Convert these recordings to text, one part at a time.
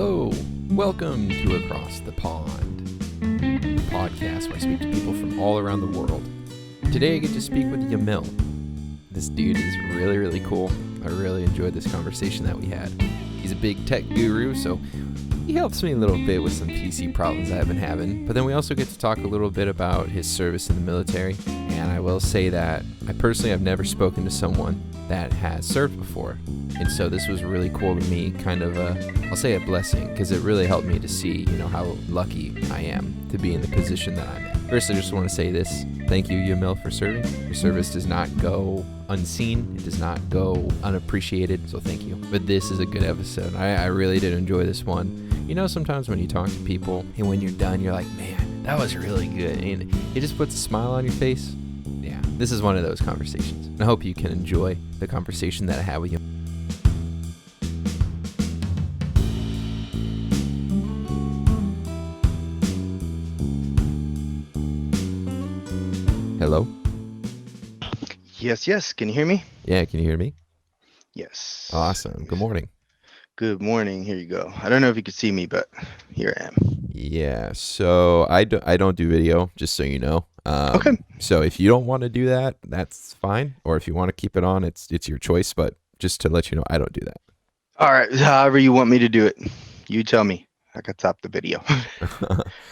Hello, welcome to Across the Pond, the podcast where I speak to people from all around the world. Today I get to speak with Yamil. This dude is really, really cool. I really enjoyed this conversation that we had. He's a big tech guru, so he helps me a little bit with some PC problems I've been having. But then we also get to talk a little bit about his service in the military. And I will say that I personally have never spoken to someone that has served before. And so this was really cool to me, kind of I'll say a blessing, because it really helped me to see, how lucky I am to be in the position that I'm in. First, I just want to say this. Thank you, Yamil, for serving. Your service does not go unseen. It does not go unappreciated, so thank you. But this is a good episode. I really did enjoy this one. Sometimes when you talk to people and when you're done, you're like, man, that was really good. And it just puts a smile on your face. Yeah, this is one of those conversations. And I hope you can enjoy the conversation that I had with you. Hello? Yes. Can you hear me? Yeah, can you hear me? Yes. Awesome. Good morning. Good morning. Here you go. I don't know if you can see me, but here I am. Yeah, so I don't do video, just so you know. Okay. So if you don't want to do that, that's fine. Or if you want to keep it on, it's your choice. But just to let you know, I don't do that. All right. However you want me to do it, you tell me. I can stop the video.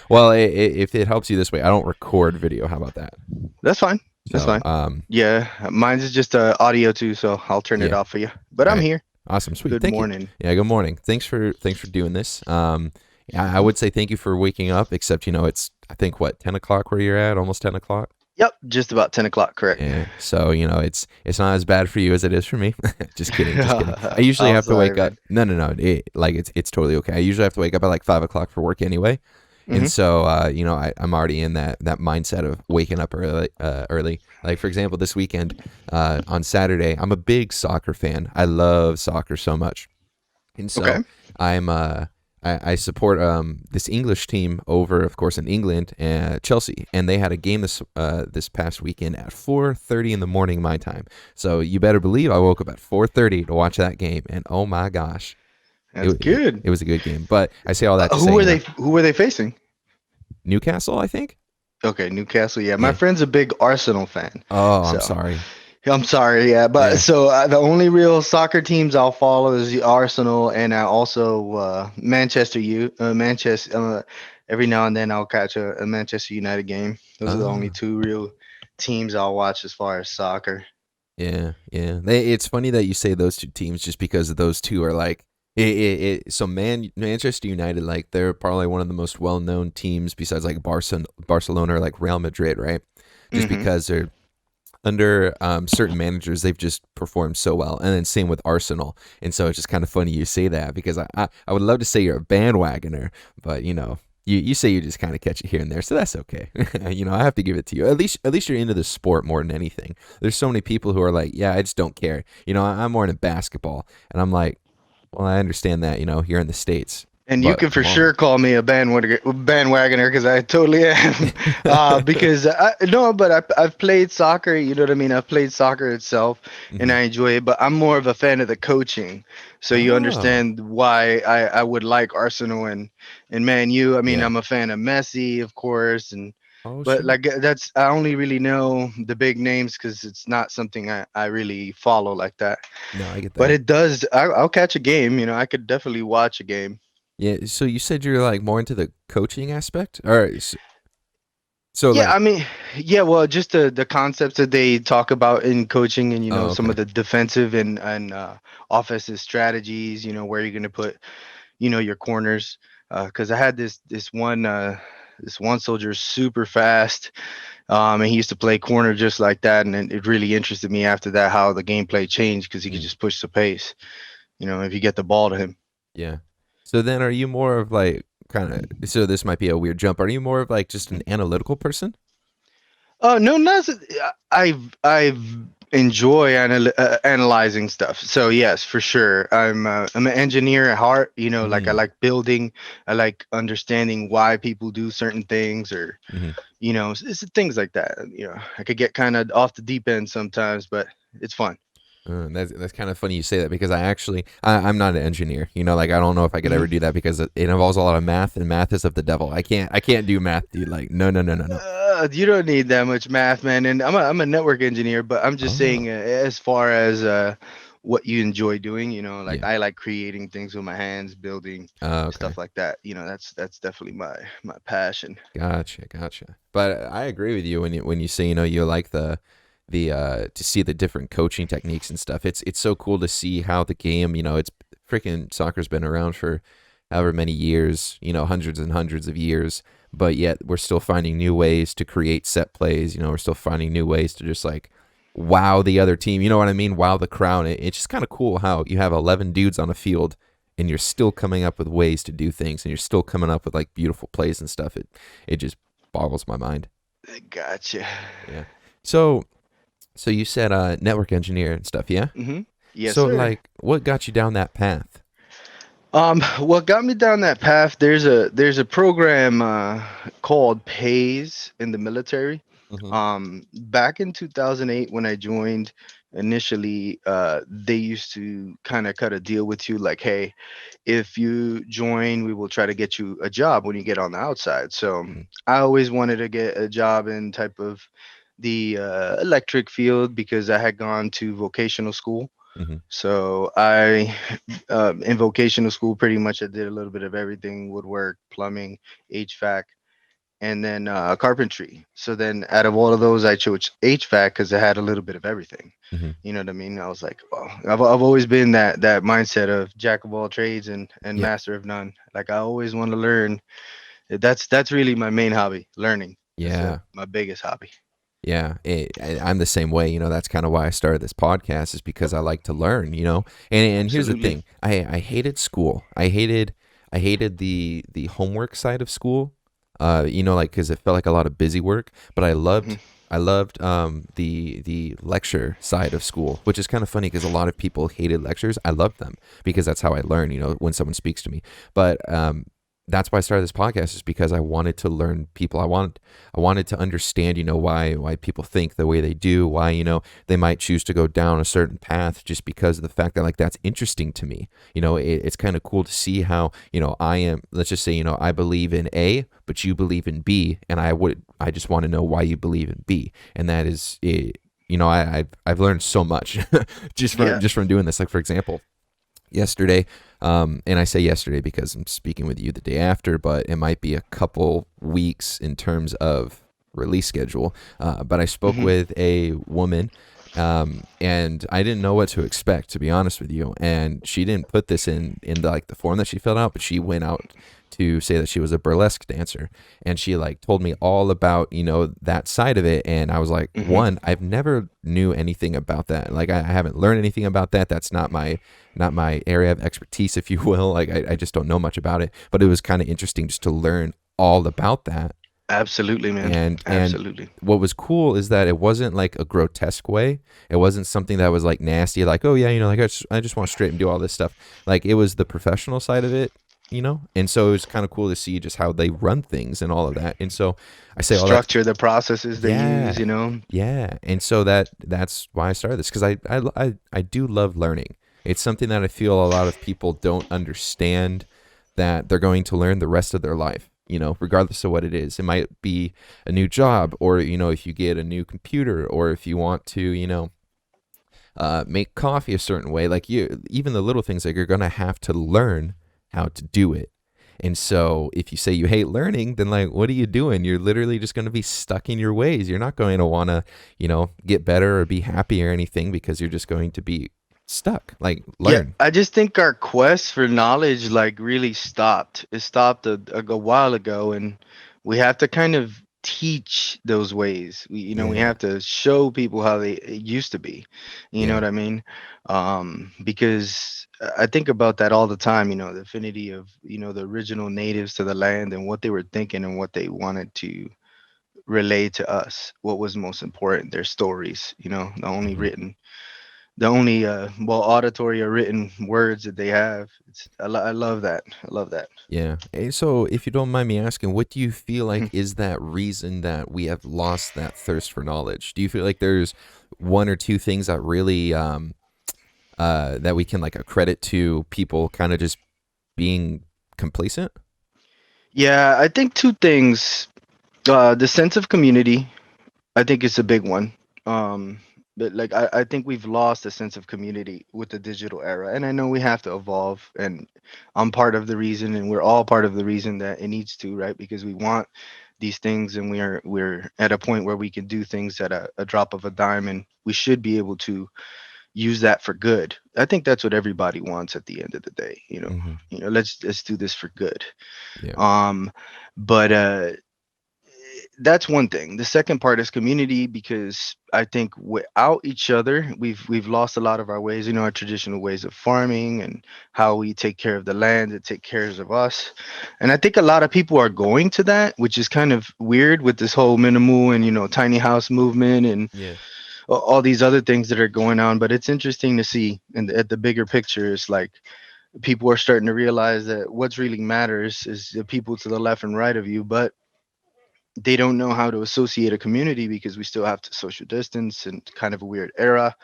Well, if it helps you this way, I don't record video. How about that? That's fine. That's So, fine. Yeah, mine is just audio too, so I'll turn it Yeah. off for you. But I'm Right. here. Awesome, sweet. Good Thank you. morning. Yeah, good morning. Thanks for doing this. I would say thank you for waking up. Except it's I think 10 o'clock where you're at, almost 10 o'clock. Yep, just about 10 o'clock, correct. Yeah. So it's not as bad for you as it is for me. Just kidding. I usually have to wake up. No. It's totally okay. I usually have to wake up at like 5 o'clock for work anyway. And so, I'm already in that mindset of waking up early. Like, for example, this weekend, on Saturday, I'm a big soccer fan. I love soccer so much. And so Okay. I support this English team over, of course, in England, Chelsea, and they had a game this past weekend at 4:30 in the morning my time. So you better believe I woke up at 4:30 to watch that game, and oh my gosh. That's good. It was a good game. But I say all that to say, Who were they facing? Newcastle, I think. Okay, Newcastle. Yeah, my Yeah. friend's a big Arsenal fan. Oh, I'm So, sorry. I'm sorry, yeah, but Yeah. so the only real soccer teams I'll follow is the Arsenal, and I also Manchester. Every now and then I'll catch a Manchester United game. Those are the only Oh, two real teams I'll watch as far as soccer. yeah. It's funny that you say those two teams just because those two are like so Manchester United, like they're probably one of the most well-known teams besides like Barcelona or like Real Madrid, right? Just hmm because they're under certain managers, they've just performed so well. And then same with Arsenal. And so it's just kind of funny you say that because I would love to say you're a bandwagoner, but you say you just kind of catch it here and there, so that's okay. I have to give it to you. At least you're into the sport more than anything. There's so many people who are like, yeah, I just don't care. I'm more into basketball, and I'm like, well, I understand that, here in the States. And you But can for come on. sure call me a bandwagoner because I totally am. Because I've played soccer. You know what I mean? I've played soccer itself, and Mhm. I enjoy it. But I'm more of a fan of the coaching, so you Oh, understand why I would like Arsenal and Man U. I mean, yeah. I'm a fan of Messi, of course, Oh, but sure. like that's I only really know the big names because it's not something I really follow like that. No, I get But that. it does. I'll catch a game. I could definitely watch a game. Yeah, so you said you're like more into the coaching aspect? All right. So Yeah, like, I mean, yeah, well, just the concepts that they talk about in coaching and oh, some okay. of the defensive and offensive strategies, where you're going to put, your corners. Because I had this one soldier super fast, and he used to play corner just like that, and it really interested me after that how the gameplay changed because he could Mm, just push the pace, if you get the ball to him. yeah. So then are you more of like kind of, so this might be a weird jump. Are you more of like just an analytical person? No, not. I've enjoy analyzing stuff. So yes, for sure. I'm an engineer at heart. Like I Mm, like building. I like understanding why people do certain things, or hmm. it's things like that. I could get kind of off the deep end sometimes, but it's fun. That's kind of funny you say that because I'm not an engineer. Like I don't know if I could ever do that because it involves a lot of math, and math is of the devil. I can't do math, dude. Like no, no, no, no, no. You don't need that much math, man. And I'm a network engineer, but I'm just Oh, saying, as far as what you enjoy doing, like yeah. I like creating things with my hands, building Okay. stuff like that. That's definitely my passion. Gotcha, gotcha. But I agree with you when you say you like the to see the different coaching techniques and stuff. It's so cool to see how the game it's freaking soccer's been around for however many years, hundreds and hundreds of years, but yet we're still finding new ways to create set plays. We're still finding new ways to just like wow the other team. You know what I mean? Wow the crowd. It's just kind of cool how you have 11 dudes on a field and you're still coming up with ways to do things and you're still coming up with like beautiful plays and stuff. It just boggles my mind. Gotcha. Yeah. So you said network engineer and stuff, yeah? Yes, So sir. like what got you down that path? What got me down that path? There's a program called Pays in the military. Mhm. Back in 2008 when I joined, initially, they used to kind of cut a deal with you, like, hey, if you join, we will try to get you a job when you get on the outside. So Mhm. I always wanted to get a job in type of the electric field because I had gone to vocational school. Mhm. So I, in vocational school, pretty much I did a little bit of everything: woodwork, plumbing, HVAC, and then carpentry. So then out of all of those, I chose HVAC because it had a little bit of everything. Mhm. You know what I mean? I was like, oh, I've always been that mindset of jack of all trades and Yeah. master of none. Like I always want to learn. That's really my main hobby, learning. That's Yeah. my biggest hobby. Yeah, I'm the same way. That's kind of why I started this podcast is because I like to learn. And here's the Absolutely. thing: I hated school. I hated the homework side of school. Like because it felt like a lot of busy work. But Hmm. I loved the lecture side of school, which is kind of funny because a lot of people hated lectures. I loved them because that's how I learn. When someone speaks to me, but that's why I started this podcast is because I wanted to learn people. I wanted to understand, why people think the way they do, why, they might choose to go down a certain path just because of the fact that like that's interesting to me. It's kind of cool to see how, let's just say, I believe in A, but you believe in B, and I just want to know why you believe in B. And that is it. I've learned so much just from Yeah. just from doing this. Like for example, yesterday. And I say yesterday because I'm speaking with you the day after, but it might be a couple weeks in terms of release schedule. But I spoke Hmm. with a woman, and I didn't know what to expect, to be honest with you. And she didn't put this in like the form that she filled out, but she went out to say that she was a burlesque dancer, and she like told me all about that side of it. And I was like, Hmm. one, I've never knew anything about that. Like I haven't learned anything about that. That's not my area of expertise, if you will. Like I just don't know much about it, but it was kind of interesting just to learn all about that. Absolutely, man. And Absolutely. what was cool is that it wasn't like a grotesque way. It wasn't something that was like nasty, like, oh yeah, like I just want to straight and do all this stuff. Like it was the professional side of it. And so it was kind of cool to see just how they run things and all of that. And so I say all that. Structure, the processes they use, Yeah, you know. yeah. And so that's why I started this because I do love learning. It's something that I feel a lot of people don't understand that they're going to learn the rest of their life. Regardless of what it is, it might be a new job, or if you get a new computer, or if you want to, make coffee a certain way. Like even the little things, like you're gonna have to learn how to do it. And so if you say you hate learning, then like what are you doing? You're literally just going to be stuck in your ways. You're not going to want to, get better or be happy or anything because you're just going to be stuck. Like Yeah, learn. I just think our quest for knowledge like really stopped. It stopped a while ago, and we have to kind of teach those ways. We Yeah. have to show people how they it used to be. You know Yeah. what I mean? Because I think about that all the time. The affinity of the original natives to the land and what they were thinking and what they wanted to relay to us. What was most important? Their stories. Hmm. The only well, auditory or written words that they have. I love that. I love that. Yeah. So if you don't mind me asking, what do you feel Mhm. like is that reason that we have lost that thirst for knowledge? Do you feel like there's one or two things that really that we can like accredit to people kind of just being complacent? Yeah, I think two things. The sense of community, I think is a big one. Um, but like I think we've lost a sense of community with the digital era. And I know we have to evolve, and I'm part of the reason, and we're all part of the reason that it needs to, right? Because we want these things, and we're at a point where we can do things at a drop of a dime, and we should be able to use that for good. I think that's what everybody wants at the end of the day, Mm-hmm. let's do this for good. Yeah. Um, but that's one thing. The second part is community, because I think without each other, we've lost a lot of our ways, our traditional ways of farming and how we take care of the land and take care of us. And I think a lot of people are going to that, which is kind of weird with this whole minimal and tiny house movement and Yeah. all these other things that are going on. But it's interesting to see, and at the bigger picture, is like people are starting to realize that what's really matters is the people to the left and right of you, but they don't know how to associate a community because we still have to social distance and kind of a weird era.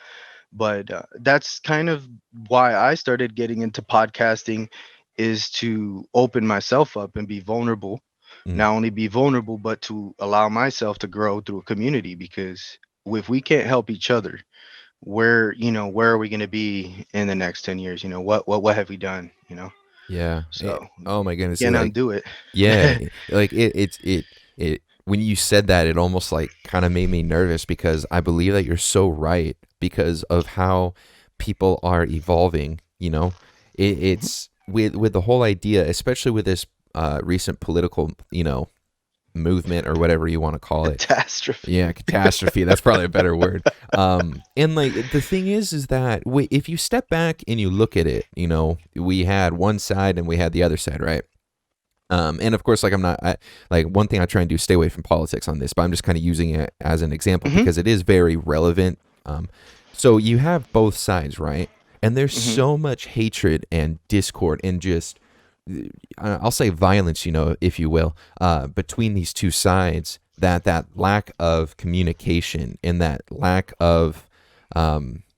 But that's kind of why I started getting into podcasting, is to open myself up and be vulnerable. Mm. Not only be vulnerable, but to allow myself to grow through a community, because if we can't help each other, where are we going to be in the next 10 years? What have we done? Yeah. So Oh my you goodness. can't undo it. Yeah, like it when you said that, it almost like kind of made me nervous because I believe that you're so right because of how people are evolving, you know. It's with the whole idea, especially with this recent political, movement or whatever you want to call it. Catastrophe. Yeah, catastrophe. That's probably a better word. And like the thing is that if you step back and you look at it, we had one side and we had the other side, right? And of course, like like one thing I try and do is stay away from politics on this, but I'm just kind of using it as an example Hmm. because it is very relevant. So you have both sides, right? And there's Hmm. so much hatred and discord and just, I'll say violence, if you will, between these two sides. That lack of communication and that lack of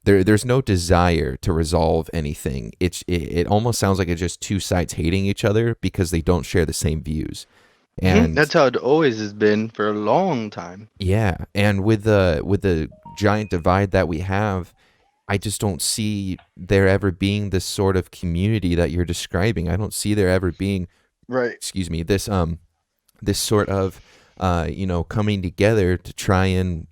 there's no desire to resolve anything. It almost sounds like it's just two sides hating each other because they don't share the same views. Hmm. And That's how it always has been for a long time. yeah, and with the giant divide that we have, I just don't see there ever being this sort of community that you're describing. I don't see there ever being, Right. excuse me, this sort of coming together to try and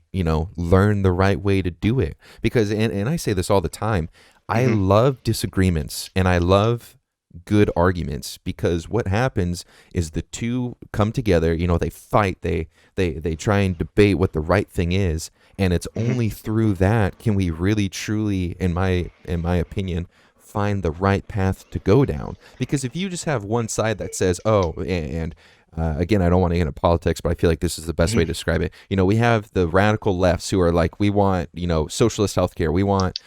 learn the right way to do it, because and I say this all the time, I Hmm. love disagreements and I love good arguments, because what happens is the two come together, they fight, they try and debate what the right thing is, and it's Hmm. only through that can we really truly, in my opinion, find the right path to go down. Because if you just have one side that says, oh, and again, I don't want to get into politics, but I feel like this is the best way Hmm. to describe it. We have the radical lefts who are like, we want, socialist healthcare. We want,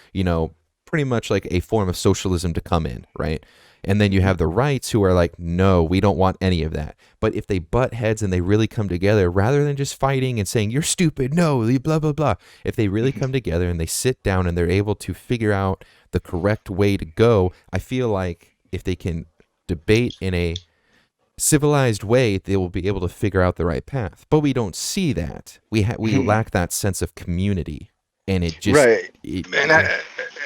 pretty much like a form of socialism to come in, right? And then you Hmm. have the rights who are like, no, we don't want any of that. But if they butt heads and they really come together, rather than just fighting and saying, you're stupid, no, blah, blah, blah, if they really Hmm. come together and they sit down and they're able to figure out the correct way to go, I feel like if they can debate in a civilized way, they will be able to figure out the right path. But we don't see that. We Hmm. lack that sense of community, and it just Right. And yeah.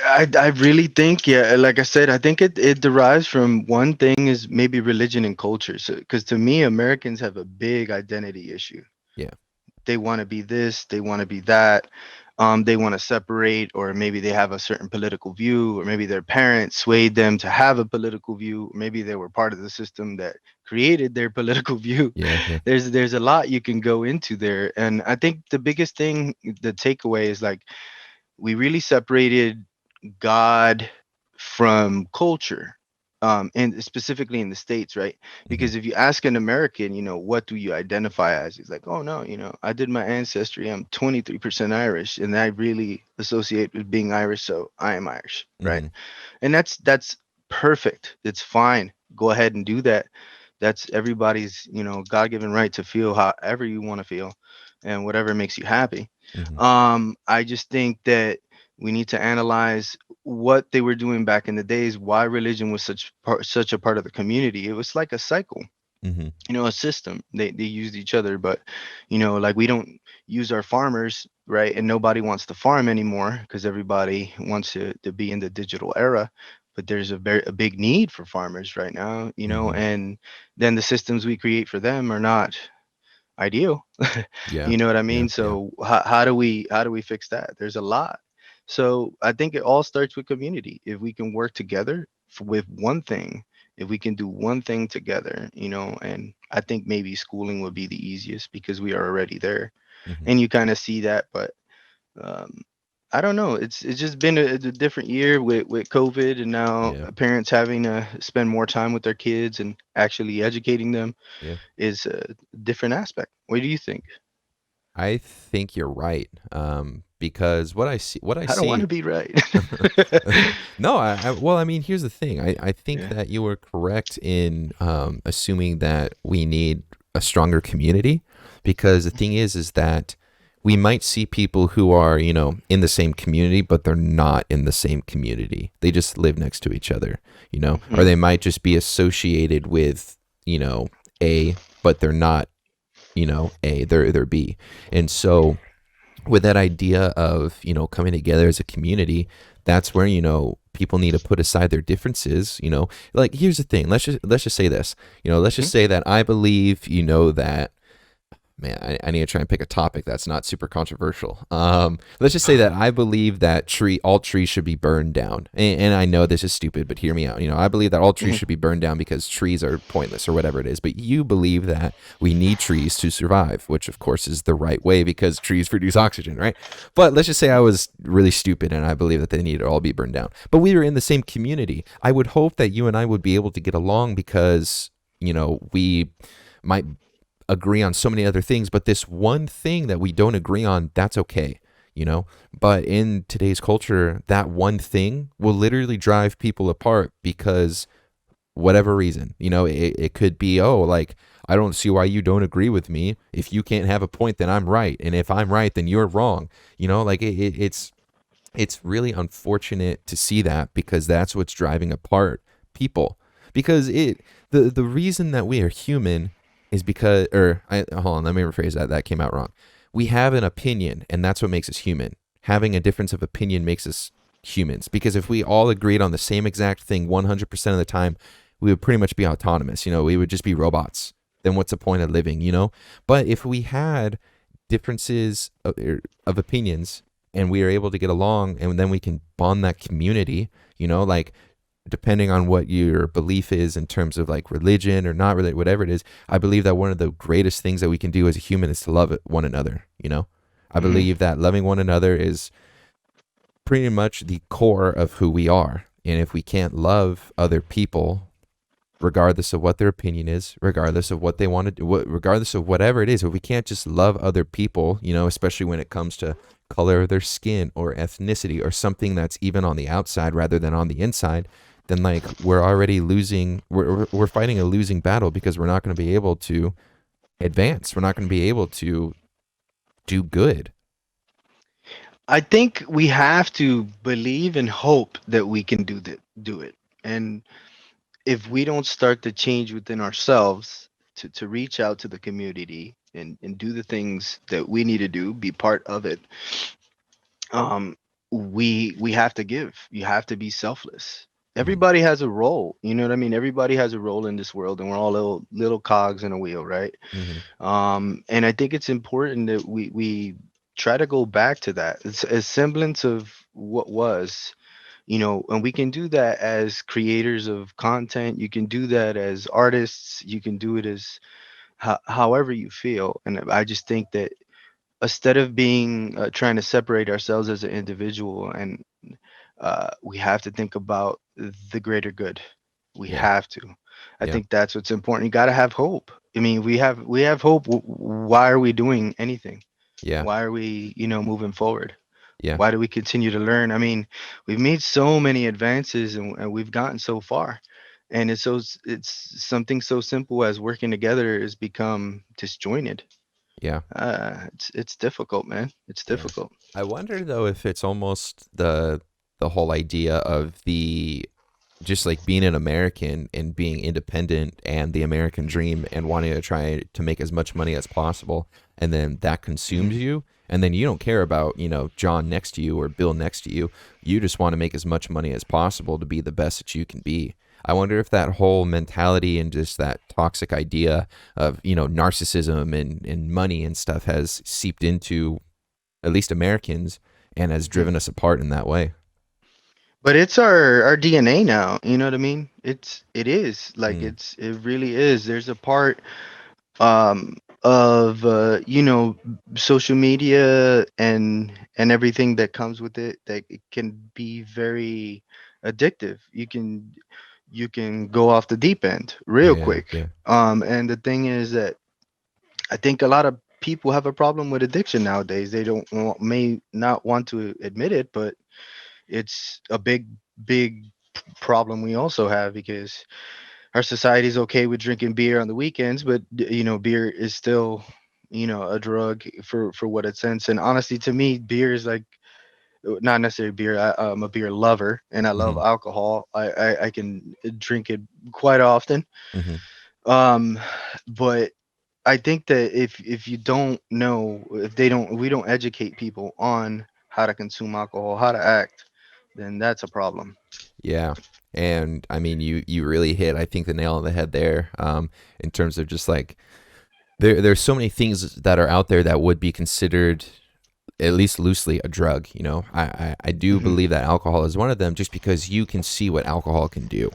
I really think, yeah, like I said, I think it derives from one thing, is maybe religion and culture. So, because to me, Americans have a big identity issue. Yeah. They want to be this, they want to be that. They want to separate, or maybe they have a certain political view, or maybe their parents swayed them to have a political view, or maybe they were part of the system that created their political view. Yeah. Yeah. There's a lot you can go into there, and I think the biggest thing, the takeaway, is like we really separated God from culture, and specifically in the States, right? Hmm. Because if you ask an American, what do you identify as? He's like, oh no, I did my ancestry. I'm 23% Irish, and I really associate with being Irish, so I am Irish, right? Hmm. And that's perfect. It's fine. Go ahead and do that. That's everybody's, God-given right to feel however you want to feel, and whatever makes you happy. Hmm. I just think that we need to analyze. what they were doing back in the days, why religion was such a part of the community. It was like a cycle, Mm-hmm. a system. They used each other, but like we don't use our farmers, right? And nobody wants to farm anymore because everybody wants to be in the digital era. But there's a big need for farmers right now, Mm-hmm. and then the systems we create for them are not ideal. Yeah. You know what I Yeah. mean? Yeah. So how do we fix that? There's a lot. So I think it all starts with community. If we can work together with one thing, if we can do one thing together, and I think maybe schooling would be the easiest because we are already there, Mm-hmm. and you kind of see that. But um, I don't know. It's just been a different year with COVID, and now Yeah. parents having to spend more time with their kids and actually educating them Yeah. is a different aspect. What do you think? I think you're right. Because what I I don't want see to be right. no, well, I mean, here's the thing. I think Yeah. that you were correct in assuming that we need a stronger community, because the thing is that we might see people who are, in the same community, but they're not in the same community. They just live next to each other, or Hmm. they might just be associated with, A, but they're not, A, they're B. And so with that idea of coming together as a community, that's where people need to put aside their differences. Like, here's the thing, let's just say this. Let's Hmm. just say that I believe that, man, I need to try and pick a topic that's not super controversial. Let's just say that I believe that all trees should be burned down, and I know this is stupid, but hear me out. I believe that all trees Hmm. should be burned down because trees are pointless or whatever it is. But you believe that we need trees to survive, which of course is the right way because trees produce oxygen, right? But let's just say I was really stupid and I believe that they need to all be burned down. But we are in the same community. I would hope that you and I would be able to get along because we might agree on so many other things, but this one thing that we don't agree on, that's okay, you know? But in today's culture, that one thing will literally drive people apart because whatever reason, it could be, oh, like, I don't see why you don't agree with me. If you can't have a point, then I'm right. And if I'm right, then you're wrong. Like it's really unfortunate to see that because that's what's driving apart people. Because the reason that we are human is because, hold on, let me rephrase that. That came out wrong. We have an opinion, and that's what makes us human. Having a difference of opinion makes us humans. Because if we all agreed on the same exact thing 100% of the time, we would pretty much be autonomous. We would just be robots. Then what's the point of living? But if we had differences of opinions and we are able to get along and then we can bond that community, like depending on what your belief is in terms of like religion or not really, whatever it is, I believe that one of the greatest things that we can do as a human is to love one another. I Hmm. believe that loving one another is pretty much the core of who we are. And if we can't love other people, regardless of what their opinion is, regardless of what they want to do, regardless of whatever it is, if we can't just love other people, especially when it comes to color of their skin or ethnicity or something that's even on the outside rather than on the inside, then like we're already losing, we're fighting a losing battle because we're not going to be able to advance. We're not going to be able to do good. I think we have to believe and hope that we can do it. And if we don't start the change within ourselves to reach out to the community and do the things that we need to do, be part of it, um, we have to give. You have to be selfless. Mm-hmm. Everybody has a role. You know what I mean? Everybody has a role in this world, and we're all little cogs in a wheel, right? Mm-hmm. And I think it's important that we try to go back to that. It's a semblance of what was, and we can do that as creators of content. You can do that as artists. You can do it as however you feel. And I just think that instead of being trying to separate ourselves as an individual, and we have to think about the greater good. We Yeah. have to. I Yeah. think that's what's important. You got to have hope. I mean, we have hope. Why are we doing anything? Yeah. Why are we, moving forward? Yeah. Why do we continue to learn? I mean, we've made so many advances, and we've gotten so far. And it's something so simple as working together has become disjointed. Yeah. It's difficult, man. It's Yeah. difficult. I wonder though if it's almost the the whole idea of the just like being an American and being independent and the American dream and wanting to try to make as much money as possible. And then that consumes Mhm. you. And then you don't care about, John next to you or Bill next to you. You just want to make as much money as possible to be the best that you can be. I wonder if that whole mentality and just that toxic idea of, narcissism and money and stuff has seeped into at least Americans and has Mhm. driven us apart in that way. But it's our DNA now. You know what I mean? It is like Mm, it really is. There's a part of social media and everything that comes with it that it can be very addictive. You can go off the deep end real yeah, quick. yeah. And the thing is that I think a lot of people have a problem with addiction nowadays. They don't may not want to admit it, but it's a big problem we also have because our society is okay with drinking beer on the weekends, but beer is still a drug for what it sends. And honestly, to me, beer is like not necessarily beer. I'm a beer lover and I love Hmm. alcohol. I can drink it quite often. Hmm. um but I think that if you don't know, if they don't we don't educate people on how to consume alcohol, how to act, then that's a problem. Yeah. And I mean, you really hit, I think, the nail on the head there. In terms of just like there's so many things that are out there that would be considered at least loosely a drug. I do Hmm. believe that alcohol is one of them, just because you can see what alcohol can do.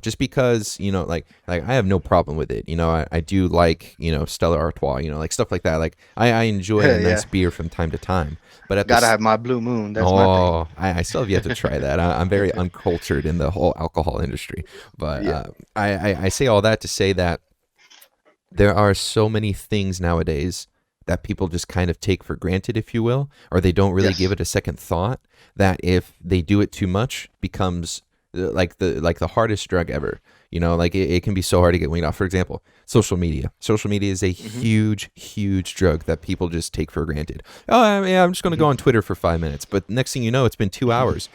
Just because like I have no problem with it. I do like Stella Artois. Like stuff like that. Like I enjoy a Yeah, nice beer from time to time, but at gotta this. have my blue moon. That's my thing. Oh, I still have yet to try that. I'm very uncultured in the whole alcohol industry, but Yeah. I say all that to say that there are so many things nowadays that people just kind of take for granted, if you will, or they don't really give Yes. it a second thought, that if they do it too much becomes like the hardest drug ever. Like it can be so hard to get weaned off. For example, social media. Social media is a Hmm. huge drug that people just take for granted. Oh, yeah, I'm just going to Hmm. go on Twitter for 5 minutes, but next thing you know, it's been 2 hours.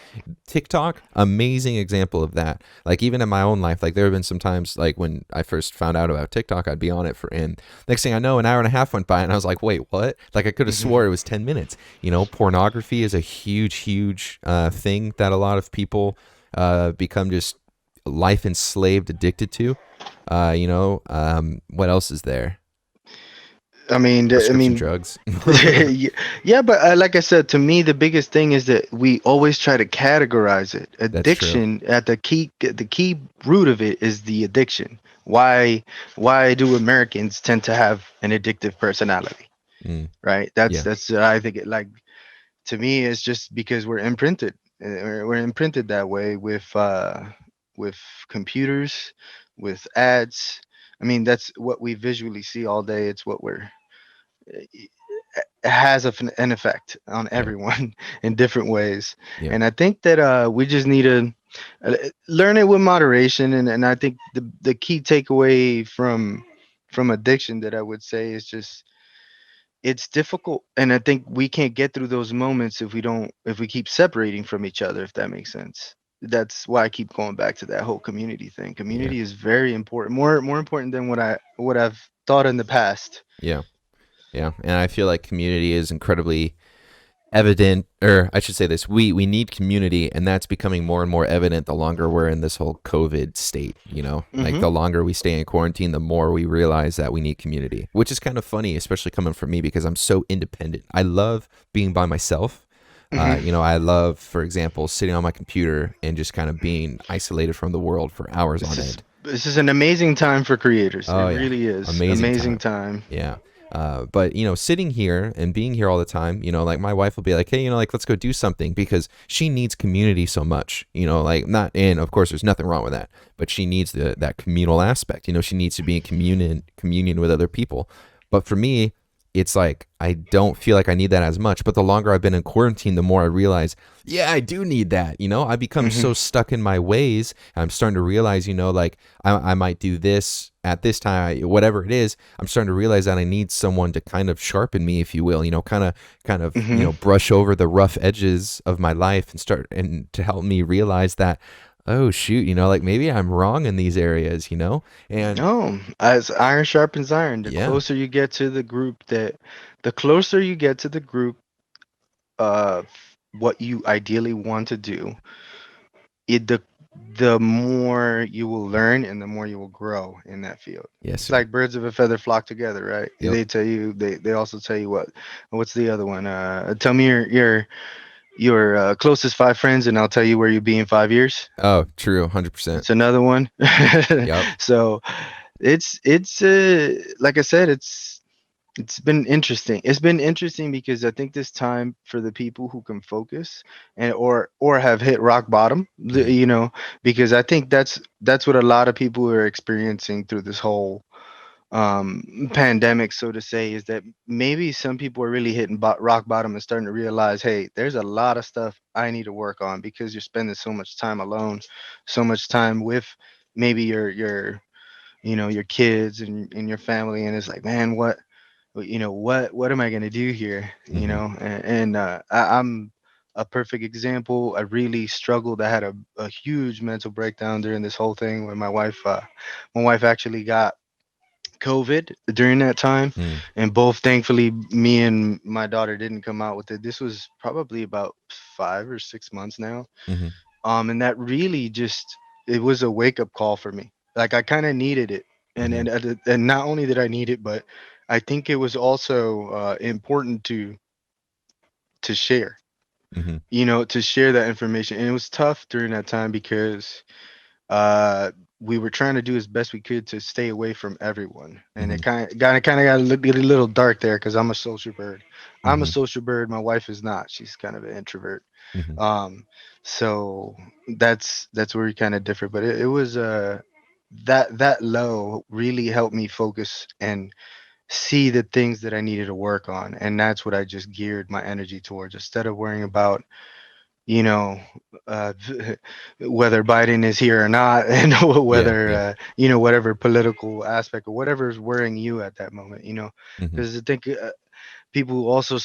TikTok, amazing example of that. Like even in my own life, like there have been some times like when I first found out about TikTok, I'd be on it and next thing I know, an hour and a half went by and I was like, wait, what? Like I could have Hmm. swore it was 10 minutes. Pornography is a huge thing that a lot of people become just life enslaved, addicted to. What else is there? I mean, Prescription drugs. yeah, but like I said, to me, the biggest thing is that we always try to categorize it. That's true. Addiction at the key root of it is the addiction. Why do Americans tend to have an addictive personality? Mm, Right. That's yeah, that's I think it like to me it's just because we're imprinted. We're imprinted that way with computers, with ads. I mean, that's what we visually see all day. It's what it has an effect on yeah, everyone in different ways. yeah. And I think that we just need to learn it with moderation. And I think the key takeaway from addiction that I would say is just it's difficult, and I think we can't get through those moments if we keep separating from each other, if that makes sense. That's why I keep going back to that whole community thing. Yeah. Community is very important, more important than what I've thought in the past. Yeah. Yeah. And I feel like community is incredibly evident, or I should say this, we need community, and that's becoming more and more evident the longer we're in this whole COVID state. Like Hmm. the longer we stay in quarantine, the more we realize that we need community, which is kind of funny, especially coming from me because I'm so independent. I love being by myself. Hmm. I love, for example, sitting on my computer and just kind of being isolated from the world for hours This on is end. this is an amazing time for creators. It Oh yeah, really is amazing amazing time. time. Yeah. But sitting here and being here all the time, like my wife will be like, hey, like let's go do something, because she needs community so much. Like not, and of course there's nothing wrong with that, but she needs that communal aspect. She needs to be in communion with other people. But for me, it's like I don't feel like I need that as much. But the longer I've been in quarantine, the more I realize, yeah, I do need that. I become Hmm. so stuck in my ways. I'm starting to realize, like I might do this at this time, whatever it is. I'm starting to realize that I need someone to kind of sharpen me, if you will. Kind of, Hmm. brush over the rough edges of my life and to help me realize that, oh shoot, like maybe I'm wrong in these areas. And No, as iron sharpens iron, yeah, the closer you get to the group of what you ideally want to do, it the more you will learn and the more you will grow in that field. yes, It's sir. like birds of a feather flock together, right? Yep. They also tell you what's the other one? Tell me your closest five friends, and I'll tell you where you'll be in 5 years. Oh, true, 100%. It's another one. Yep. So it's like I said, it's been interesting. It's been interesting because I think this time for the people who can focus and or have hit rock bottom, Hmm. because I think that's what a lot of people are experiencing through this whole pandemic, so to say, is that maybe some people are really hitting rock bottom and starting to realize, hey, there's a lot of stuff I need to work on because you're spending so much time alone, so much time with maybe your kids and your family, and it's like, man, what am I gonna do here? Hmm. I'm a perfect example. I really struggled. I had a huge mental breakdown during this whole thing when my wife actually got COVID during that time, Mm. and both thankfully me and my daughter didn't come out with it. This was probably about 5 or 6 months now, Hmm. and that really just it was a wake up call for me. Like I kind of needed it, and Hmm. and and not only did I need it, but I think it was also important to share. Hmm. To share that information, and it was tough during that time because uh we were trying to do as best we could to stay away from everyone, and Hmm. it kind of got a little dark there because I'm a social bird. I'm a Hmm. social bird. My wife is not. She's kind of an introvert. Hmm. Um so that's where we kind of differ, but it was that low really helped me focus and see the things that I needed to work on, and that's what I just geared my energy towards instead of worrying about you know, uh, whether Biden is here or not, and Yeah. whether Yeah. whatever political aspect or whatever is worrying you at that moment. Hmm. Because I think people also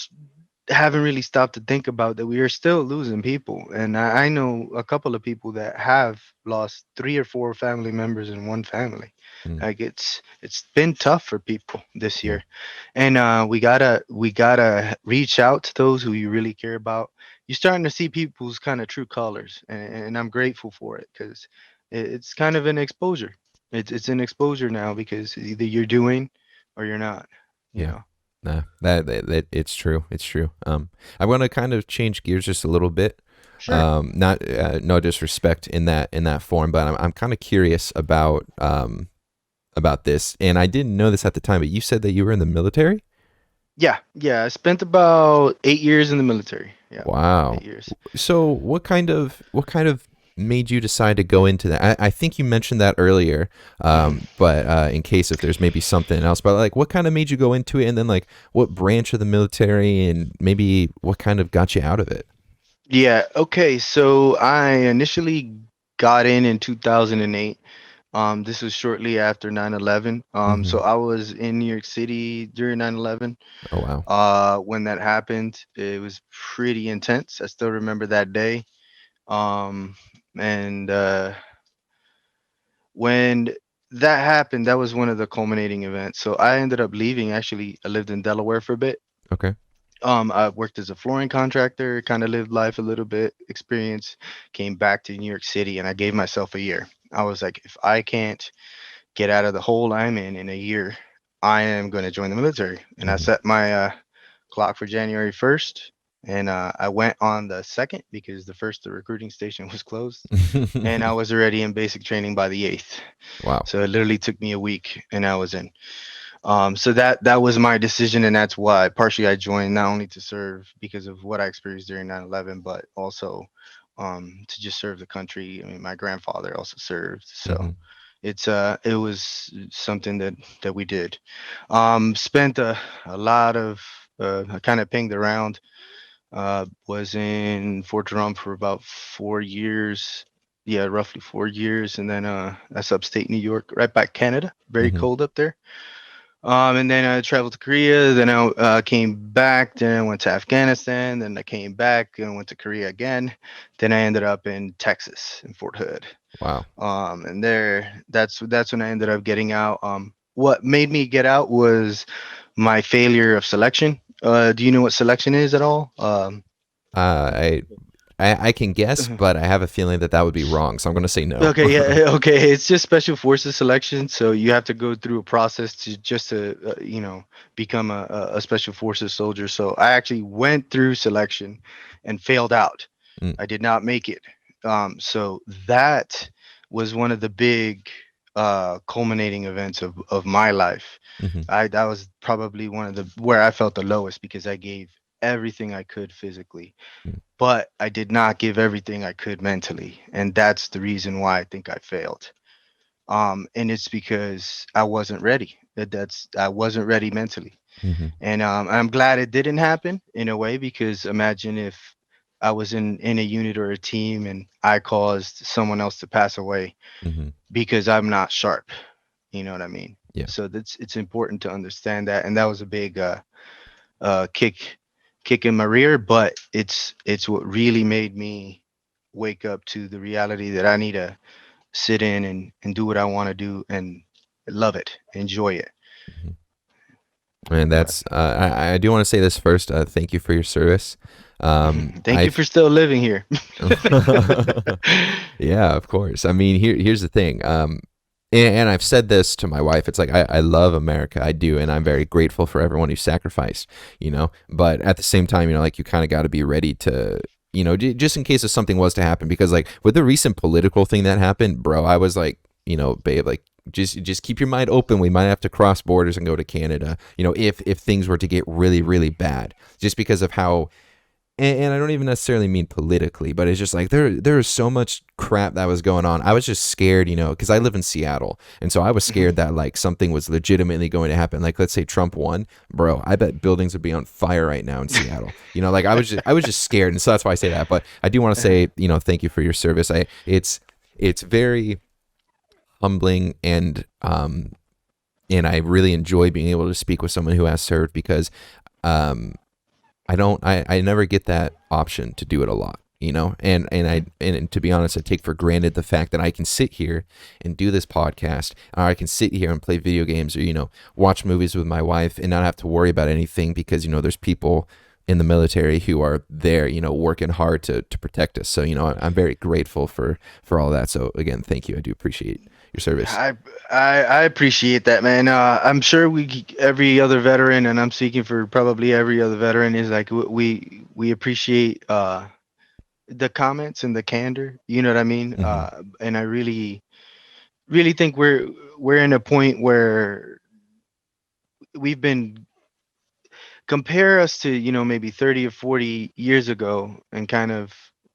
haven't really stopped to think about that we are still losing people, and I know a couple of people that have lost 3 or 4 family members in one family. Mm. Like it's been tough for people this Yeah. year, and we gotta reach out to those who you really care about. You're starting to see people's kind of true colors, and I'm grateful for it because it's kind of an exposure. It's an exposure now because either you're doing or you're not. You Yeah. know. Nah, that it's true. It's true. I want to kind of change gears just a little bit. Sure. Not no disrespect in that form, but I'm kind of curious about this, and I didn't know this at the time. But you said that you were in the military. Yeah, yeah. I spent about 8 years in the military. Yeah, Wow. 8 years. So what kind of made you decide to go into that? I think you mentioned that earlier, Hmm. but in case if there's maybe something else, but like what kind of made you go into it, and then like what branch of the military, and maybe what kind of got you out of it? Yeah. Okay. So I initially got in 2008. This was shortly after 9/11. So Hmm. I was in New York City during 9/11. Oh wow. When that happened, it was pretty intense. I still remember that day. And when that happened, that was one of the culminating events. So I ended up leaving. Actually, I lived in Delaware for a bit. Okay. I worked as a flooring contractor, kind of lived life a little bit, experience, came back to New York City, and I gave myself a year. I was like, if I can't get out of the hole I'm in a year, I am going to join the military. And I Hmm. set my clock for January 1st, and I went on the 2nd because the recruiting station was closed, and I was already in basic training by the 8th. Wow. So it literally took me a week, and I was in. So that was my decision, and that's why partially I joined, not only to serve because of what I experienced during 9/11, but also to just serve the country. I mean, my grandfather also served, so Hmm. It was something that we did. Spent a lot of I kind of pinged around. Was in Fort Drum for about 4 years. Yeah, roughly 4 years, and then that's upstate New York, right by Canada. Very Mm-hmm. cold up there. And then I traveled to Korea. Then I came back. Then I went to Afghanistan. Then I came back and went to Korea again. Then I ended up in Texas, in Fort Hood. Wow. And that's when I ended up getting out. What made me get out was my failure of selection. Do you know what selection is at all? I, I can guess, but I have a feeling that that would be wrong, so I'm going to say no. Okay, yeah, okay. It's just special forces selection, so you have to go through a process to just to become a special forces soldier. So I actually went through selection and failed out. Mm, I did not make it. So that was one of the big culminating events of my life. mm-hmm, I That was probably one of the where I felt the lowest because I gave everything I could physically, mm, but I did not give everything I could mentally, and that's the reason why I think I failed. And it's because I wasn't ready. I wasn't ready mentally, mm-hmm, and I'm glad it didn't happen in a way because imagine if I was in a unit or a team and I caused someone else to pass away mm-hmm. because I'm not sharp. You know what I mean? Yeah. So that's it's important to understand that, and that was a big uh, kick kick in my rear, but it's what really made me wake up to the reality that I need to sit in and do what I want to do and love it, enjoy it. Mm-hmm. And But that's I do want to say this first. Thank you for your service. thank you I've for still living here. yeah, of course. I mean, here's the thing. And I've said this to my wife. It's like I love America, I do, and I'm very grateful for everyone who sacrificed. But at the same time, like you kind of got to be ready to, just in case if something was to happen. Because like with the recent political thing that happened, bro, I was like, babe, like just keep your mind open. We might have to cross borders and go to Canada. If things were to get really really bad, just because of how and I don't even necessarily mean politically, but it's just like there was so much crap that was going on. I was just scared, because I live in Seattle, and so I was scared that like something was legitimately going to happen. Like let's say Trump won, bro. I bet buildings would be on fire right now in Seattle. Like I was just scared, and so that's why I say that. But I do want to say, thank you for your service. It's very humbling and I really enjoy being able to speak with someone who has served because um I never get that option to do it a lot, and to be honest, I take for granted the fact that I can sit here and do this podcast, or I can sit here and play video games, or watch movies with my wife and not have to worry about anything because there's people in the military who are there, working hard to protect us. So I'm very grateful for all that. So again, thank you. I do appreciate your service. I appreciate that, man. I'm sure every other veteran, and I'm speaking for probably every other veteran, is like we appreciate the comments and the candor. You know what I mean? Hmm. And I really think we're in a point where we've been compare us to maybe 30 or 40 years ago and kind of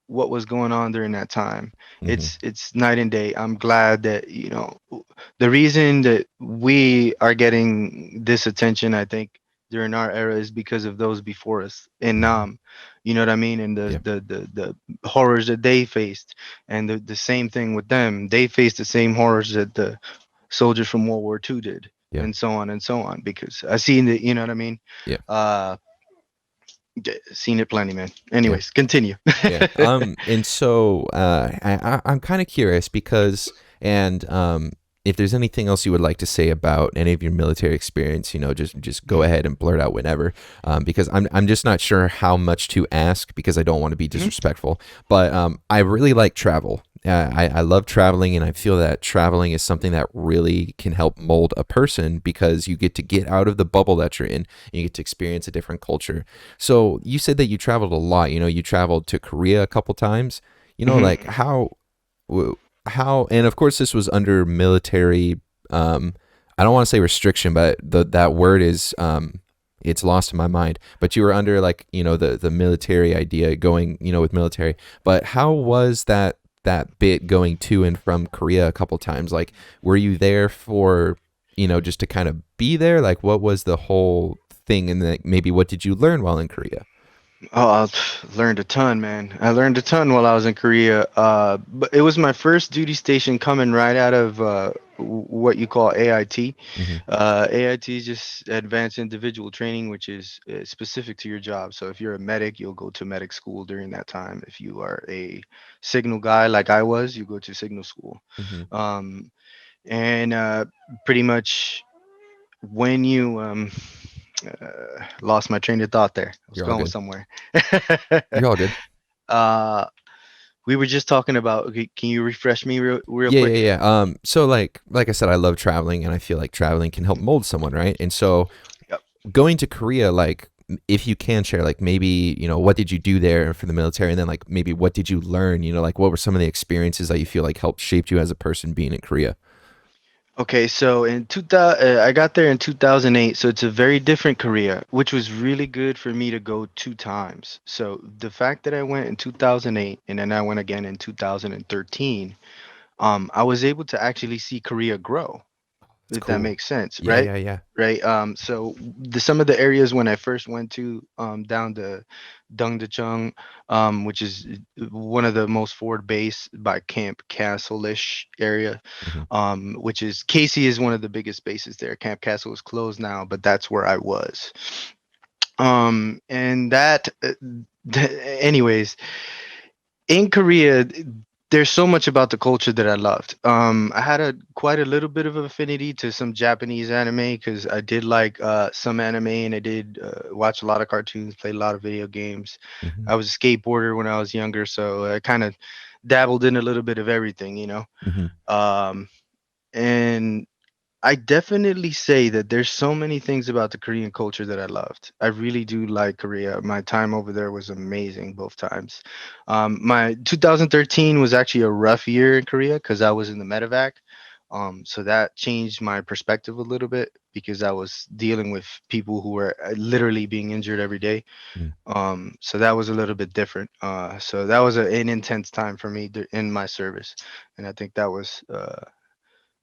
what was going on during that time. Hmm. It's night and day. I'm glad that the reason that we are getting this attention, I think, during our era is because of those before us, and Hmm. you know what I mean, and Yeah. the horrors that they faced, and the same thing with them. They faced the same horrors that the soldiers from World War II did, Yeah. and so on and so on. Because I seen that, you know what I mean. Yeah. Uh, Seen it plenty, man. Yeah. Anyways, continue. Yeah. And so I'm kind of curious because, and if there's anything else you would like to say about any of your military experience, just go ahead and blurt out whenever. Because I'm just not sure how much to ask because I don't want to be Mhm. disrespectful. But I really like travel. I love traveling, and I feel that traveling is something that really can help mold a person because you get to get out of the bubble that you're in and you get to experience a different culture. So you said that you traveled a lot. You traveled to Korea a couple times. Mhm. Like how, and of course this was under military. I don't want to say restriction, but that word is it's lost in my mind. But you were under like the military idea going with military. But how was that bit going to and from Korea a couple times. Like, were you there for, just to kind of be there? Like, what was the whole thing? And then maybe what did you learn while in Korea? Oh, I learned a ton, man. I learned a ton while I was in Korea. But it was my first duty station coming right out of what you call AIT. Hmm. AIT is just advanced individual training, which is specific to your job. So if you're a medic, you'll go to medic school during that time. If you are a signal guy like I was, you go to signal school. Hmm. Um, and pretty much when you lost my train of thought there. I was You're all going good. somewhere. You're all good. uh, we were just talking about. Okay, can you refresh me real Yeah, yeah, quick? yeah. So like I said, I love traveling, and I feel like traveling can help mold someone, right? And so Yep. going to Korea, like, if you can share, like, maybe, what did you do there for the military, and then, like, maybe what did you learn? Like, what were some of the experiences that you feel like helped shape you as a person being in Korea? Okay, so in 2000, I got there in 2008, so it's a very different Korea, which was really good for me to go two times. So the fact that I went in 2008 and then I went again in 2013, I was able to actually see Korea grow, It's if that cool. makes sense, Yeah, right? yeah, yeah. Right. So some of the areas when I first went to down to Dongdaecheong, which is one of the most forward base by Camp Castle-ish area, Hmm. which is Casey is one of the biggest bases there. Camp Castle is closed now, but that's where I was. And that, anyways, in Korea, there's so much about the culture that I loved. I had a quite a little bit of affinity to some Japanese anime because I did like some anime and I did watch a lot of cartoons, played a lot of video games. Hmm. I was a skateboarder when I was younger, so I kind of dabbled in a little bit of everything, you know. Hmm. Um, and I definitely say that there's so many things about the Korean culture that I loved. I really do like Korea. My time over there was amazing both times. My 2013 was actually a rough year in Korea because I was in the medevac. So that changed my perspective a little bit because I was dealing with people who were literally being injured every day. So that was a little bit different. So that was an intense time for me in my service, and I think that was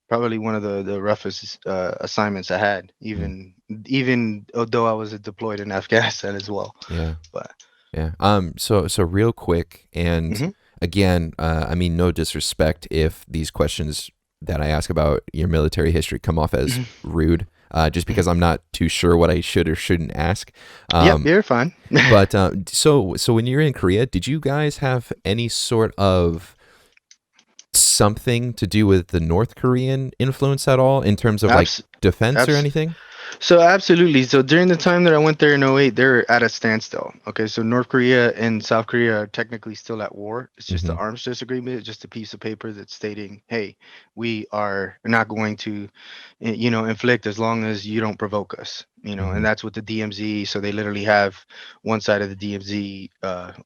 probably one of the roughest assignments I had, Mm. even although I was deployed in Afghanistan as well. Yeah. But Yeah. So real quick, and hmm again, I mean, no disrespect if these questions that I ask about your military history come off as hmm rude, just hmm because I'm not too sure what I should or shouldn't ask. yep, Um, you're fine. but so when you're in Korea, did you guys have any sort of something to do with the North Korean influence at all in terms of like Abs- defense or abs- anything? So absolutely. So during the time that I went there in '08, they're at a standstill. Okay, so North Korea and South Korea are technically still at war. It's just the Mm-hmm. arms disagreement. It's just a piece of paper that's stating, "Hey, we are not going to, inflict as long as you don't provoke us." And Mm-hmm. that's what the DMZ. So they literally have one side of the DMZ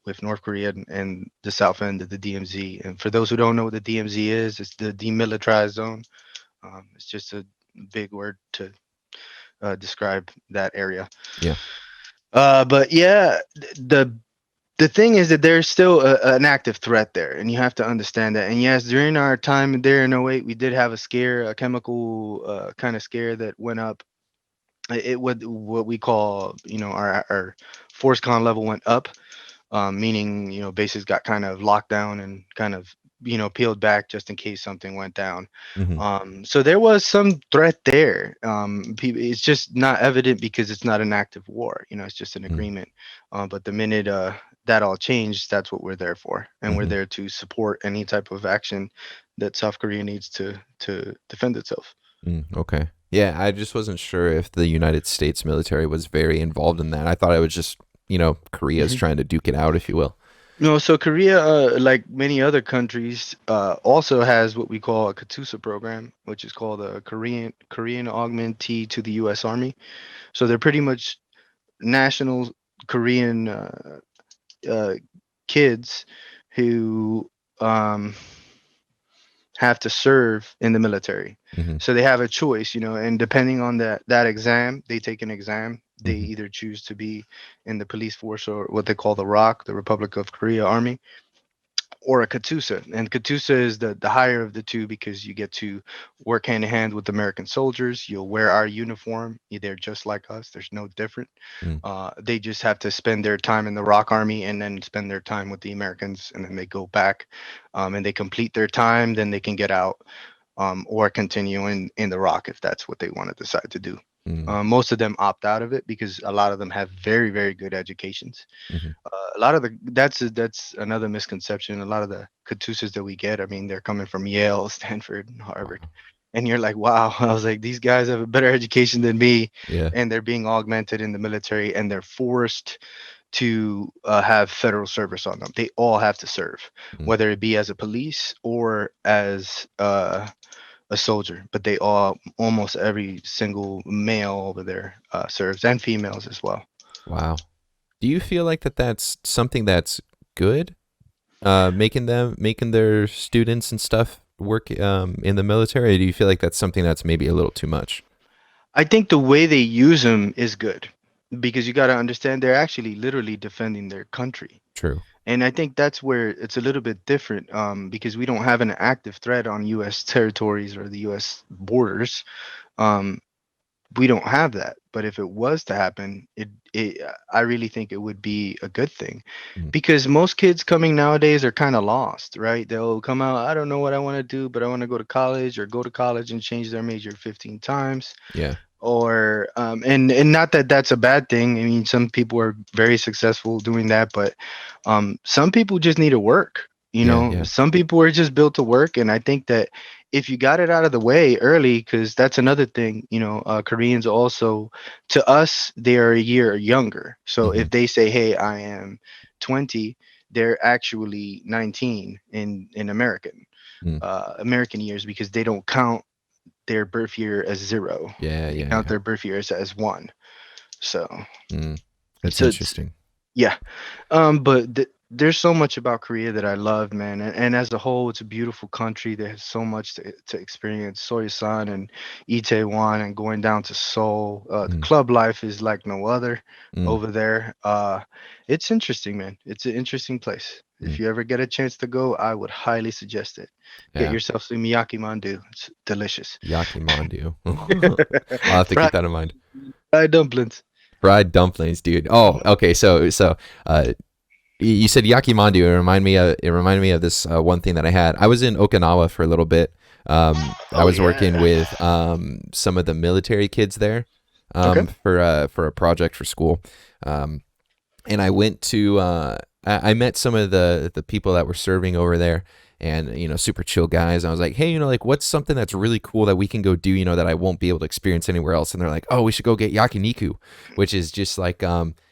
with North Korea and the south end of the DMZ. And for those who don't know what the DMZ is, it's the demilitarized zone. It's just a big word to describe that area. Yeah. But yeah, the thing is that there's still an active threat there, and you have to understand that. And yes, during our time there in '08, we did have a scare, a chemical kind of scare that went up. It would what we call, our force con level went up, meaning bases got kind of locked down and kind of peeled back just in case something went down. Mm-hmm. So there was some threat there. It's just not evident because it's not an active war. It's just an agreement. But the minute that all changed, that's what we're there for, and we're Mm-hmm. there to support any type of action that South Korea needs to defend itself. Okay. Yeah, I just wasn't sure if the United States military was very involved in that. I thought it was just, Korea's Mhm. trying to duke it out, if you will. No, so Korea, like many other countries, also has what we call a Katusa program, which is called a Korean augmentee to the U.S. Army. So they're pretty much national Korean uh, kids who um, have to serve in the military. Mm-hmm. So they have a choice, and depending on that exam, they take an exam. They Mm-hmm. either choose to be in the police force or what they call the ROK, the Republic of Korea Army, or a Katusa. And Katusa is the higher of the two because you get to work hand in hand with American soldiers. You'll wear our uniform. They're just like us. There's no different. Mm, They just have to spend their time in the Rock Army and then spend their time with the Americans, and then they go back, and they complete their time. Then they can get out, or continue in the Rock if that's what they want to decide to do. mm, Most of them opt out of it because a lot of them have very, very good educations. mhm. A lot of the that's another misconception. A lot of the Katusas that we get, I mean, they're coming from Yale, Stanford, and Harvard, Wow. and you're like, wow. I was like, these guys have a better education than me, Yeah. and they're being augmented in the military, and they're forced to have federal service on them. They all have to serve, Mm, whether it be as a police or as a soldier. But they all, almost every single male over there, serves, and females as well. wow. Do you feel like that's something that's good? Making their students and stuff work in the military? Or do you feel like that's something that's maybe a little too much? I think the way they use them is good because you got to understand they're actually literally defending their country. True. And I think that's where it's a little bit different, because we don't have an active threat on U.S. territories or the U.S. borders. Um, we don't have that. But if it was to happen, I really think it would be a good thing, Mm, because most kids coming nowadays are kind of lost, right? They'll come out, I don't know what I want to do, but I want to go to college, or go to college and change their major 15 times, yeah. or and not that that's a bad thing. I mean, some people are very successful doing that, but some people just need to work. Yeah. Yeah. Some people are just built to work, and I think that if you got it out of the way early, because that's another thing. Koreans also, to us, they are a year younger. So Hmm. if they say, hey, I am 20, they're actually 19 in Mm, American years, because they don't count their birth year as zero. yeah. They Yeah. count Yeah. their birth year as one. So, Mm, that's so it's, interesting. yeah. But there's so much about Korea that I love, man. And as a whole, it's a beautiful country that has so much to experience. Soyesan and Itaewon, and going down to Seoul. The Mm, club life is like no other mm, over there. It's interesting, man. It's an interesting place. If mm. you ever get a chance to go, I would highly suggest it. Get Yeah. yourself some miyaki mandu. It's delicious. Yakimandu. I'll have to keep fried, that in mind. fried dumplings. Fried dumplings, dude. Oh, okay. So uh, you said yakimandu. It reminded me of this one thing that I had. I was in Okinawa for a little bit. I Oh was working yeah. with some of the military kids there Okay. for a project for school. Um, and I went to I met some of the people that were serving over there, and super chill guys. I was like, hey, like what's something that's really cool that we can go do, that I won't be able to experience anywhere else? And they're like, oh, we should go get yakiniku, which is just like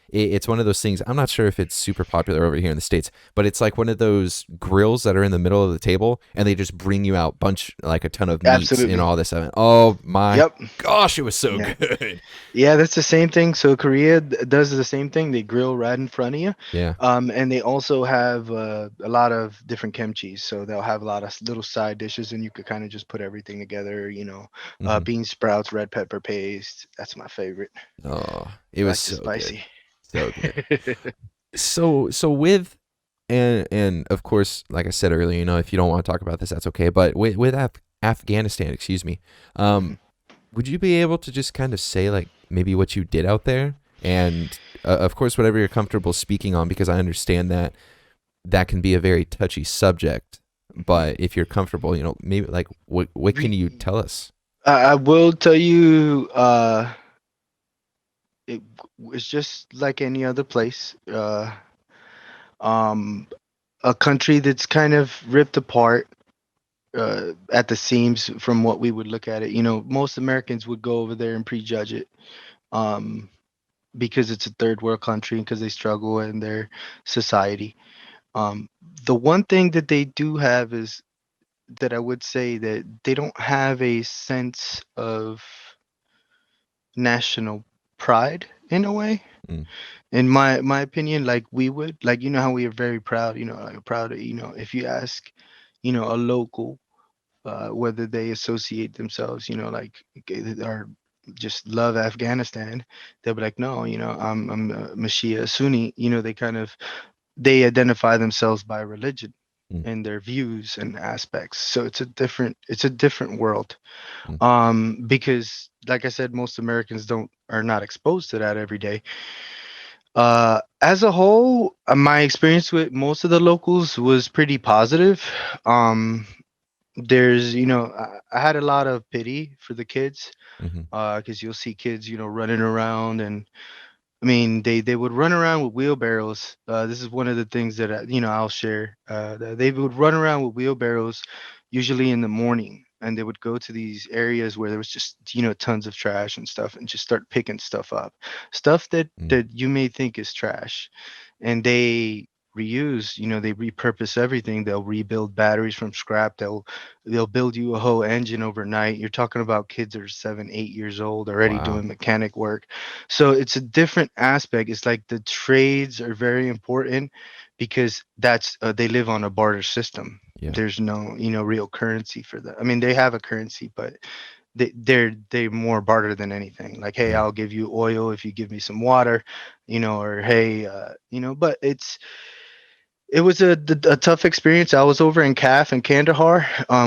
it's one of those things. I'm not sure if it's super popular over here in the States, but it's like one of those grills that are in the middle of the table, and they just bring you out like a ton of meats and Absolutely. all this stuff. Oh my Yep. gosh, it was so Yeah. good. Yeah, that's the same thing. So Korea does the same thing. They grill right in front of you. Yeah. And they also have a lot of different kimchis. So they'll have a lot of little side dishes, and you could kind of just put everything together. Hmm. Bean sprouts, red pepper paste. That's my favorite. Oh, it I was like the so good. spicy. So good. So with and of course, like I said earlier, if you don't want to talk about this, that's okay. But with Afghanistan, excuse me, Mhm. would you be able to just kind of say like maybe what you did out there, and of course whatever you're comfortable speaking on, because I understand that that can be a very touchy subject. But if you're comfortable, maybe like what can you We- tell us? I will tell you, it it's just like any other place. Um, a country that's kind of ripped apart at the seams from what we would look at it. Most Americans would go over there and prejudge it, um, because it's a third world country and because they struggle in their society. Um, the one thing that they do have is that I would say that they don't have a sense of national pride in a way. Mm, In my opinion, like we would, like how we are very proud, like proud of, if you ask, a local, whether they associate themselves, like, or just love Afghanistan, they'll be like, no, I'm a Shia Sunni. They kind of, they identify themselves by religion. Mm, and their views and aspects. So it's a different world. mm, Because like I said, most Americans don't are not exposed to that every day. As a whole, my experience with most of the locals was pretty positive. Um, I had a lot of pity for the kids, mhm, because you'll see kids, running around, and I mean, they would run around with wheelbarrows. This is one of the things that I'll share. They would run around with wheelbarrows, usually in the morning, and they would go to these areas where there was just tons of trash and stuff, and just start picking stuff up, stuff that mm. that you may think is trash, and they repurpose everything. They'll rebuild batteries from scrap. They'll build you a whole engine overnight. You're talking about kids that are 7, 8 years old already Wow. doing mechanic work. So it's a different aspect. It's like the trades are very important, because they live on a barter system. Yeah. There's no real currency for that. I mean, they have a currency, but they more barter than anything. Like, hey, Yeah. I'll give you oil if you give me some water, or hey, but it was a tough experience. I was over in Kaf and Kandahar,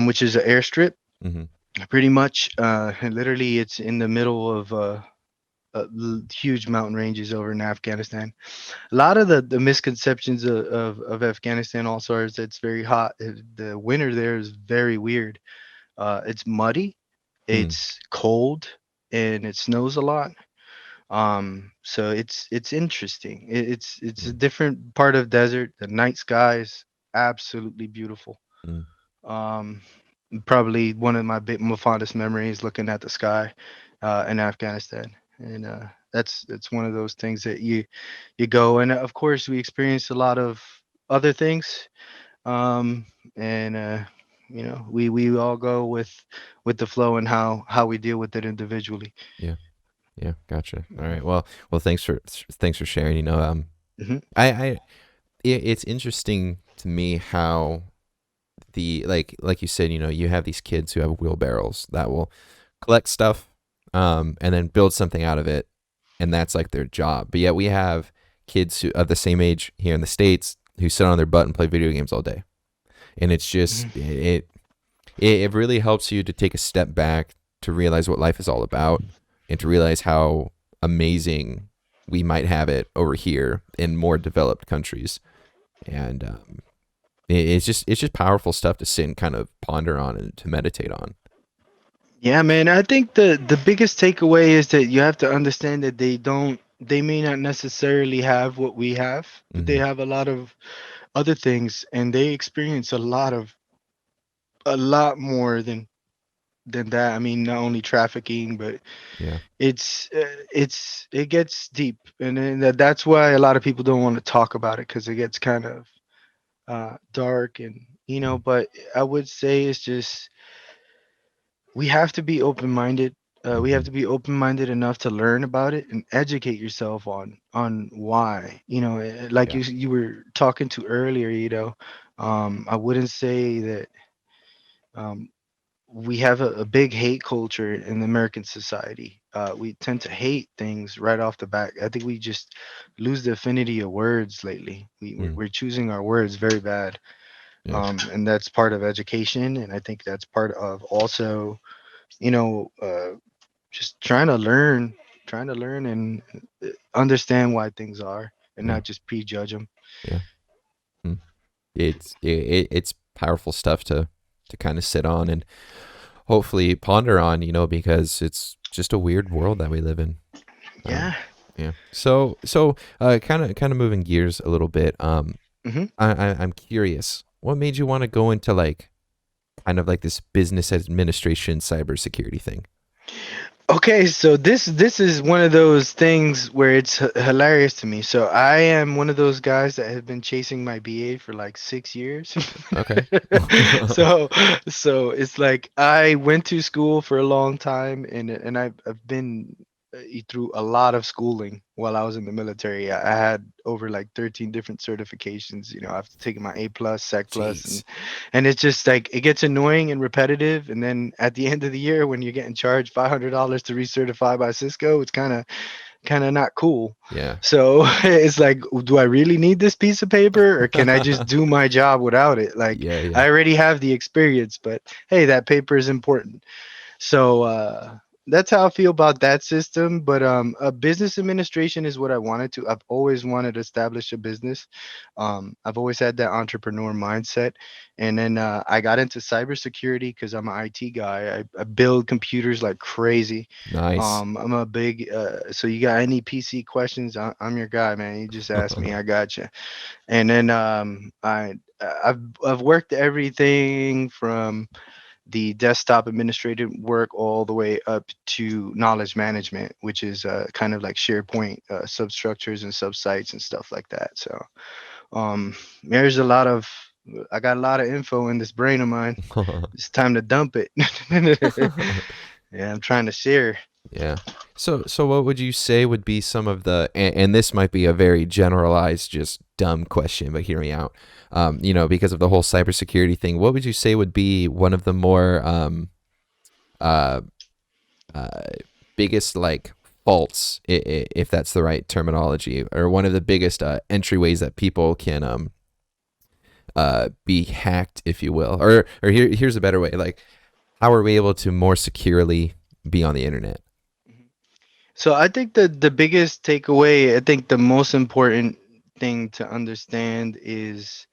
which is an airstrip, Mhm. pretty much. And literally, it's in the middle of huge mountain ranges over in Afghanistan. A lot of the misconceptions of Afghanistan also is that it's very hot. The winter there is very weird. It's muddy, Mm, it's cold, and it snows a lot. So it's interesting. It's a mm, different part of desert. The night sky is absolutely beautiful. mm. Um, Probably one of my fondest memories, looking at the sky in Afghanistan, and that's one of those things that you go. And of course we experienced a lot of other things, um, and we all go with the flow, and how we deal with it individually. Yeah. Yeah. Gotcha. All right. Well, thanks for sharing. Hmm. It's interesting to me how like you said, you have these kids who have wheelbarrows that will collect stuff, and then build something out of it, and that's like their job. But yet we have kids who of the same age here in the States who sit on their butt and play video games all day, and it's just it really helps you to take a step back to realize what life is all about, and to realize how amazing we might have it over here in more developed countries. And it's just powerful stuff to sit and kind of ponder on and to meditate on. Yeah, man. I think the biggest takeaway is that you have to understand that they may not necessarily have what we have, but they Hmm. have a lot of other things, and they experience a lot more than that. I mean, not only trafficking, but Yeah. it gets deep, and then that's why a lot of people don't want to talk about it, because it gets kind of dark, and Mm-hmm. but I would say it's just we have to be open-minded. We have Mm-hmm. to be open-minded enough to learn about it and educate yourself on why. Like Yeah. you were talking to earlier. I wouldn't say that um, we have a big hate culture in the American society. We tend to hate things right off the bat. I think we just lose the affinity of words lately. Mm. We're choosing our words very bad, Yeah. and that's part of education, and I think that's part of also you know. Just trying to learn and understand why things are, and Yeah. not just prejudge them. Yeah. Mm. It's powerful stuff to kind of sit on and hopefully ponder on, because it's just a weird world that we live in. Yeah. Yeah. So kind of moving gears a little bit. Hmm. I'm curious, what made you want to go into like kind of like this business administration cybersecurity thing? Okay, so this is one of those things where it's hilarious to me. So I am one of those guys that have been chasing my BA for like 6 years. Okay. so so it's like I went to school for a long time, and I've been through a lot of schooling while I was in the military. I had over like 13 different certifications. I've taken my A plus, Sec plus, Jeez. and it's just like it gets annoying and repetitive. And then at the end of the year, when you're getting charged $500 to recertify by Cisco, it's kind of kind of not cool. Yeah. So it's like, do I really need this piece of paper, or can I just do my job without it? Like, Yeah, yeah. I already have the experience, but hey, that paper is important. So that's how I feel about that system. But a business administration is what I wanted to. I've always wanted to establish a business. I've always had that entrepreneur mindset, and then I got into cybersecurity because I'm an IT guy. I build computers like crazy. Nice. I'm a big. So you got any PC questions? I'm your guy, man. You just ask me. I got you. And then I've worked everything from the desktop administrative work all the way up to knowledge management, which is kind of like SharePoint substructures and subsites and stuff like that. So there's a lot of I got a lot of info in this brain of mine. It's time to dump it. Yeah, I'm trying to share. Yeah. So what would you say would be some of the, and this might be a very generalized, just dumb question, but hear me out. Because of the whole cybersecurity thing, what would you say would be one of the more uh, uh, biggest like faults, if that's the right terminology, or one of the biggest entryways that people can be hacked, if you will, or here's a better way, like how are we able to more securely be on the internet? So I think the biggest takeaway, I think the most important thing to understand is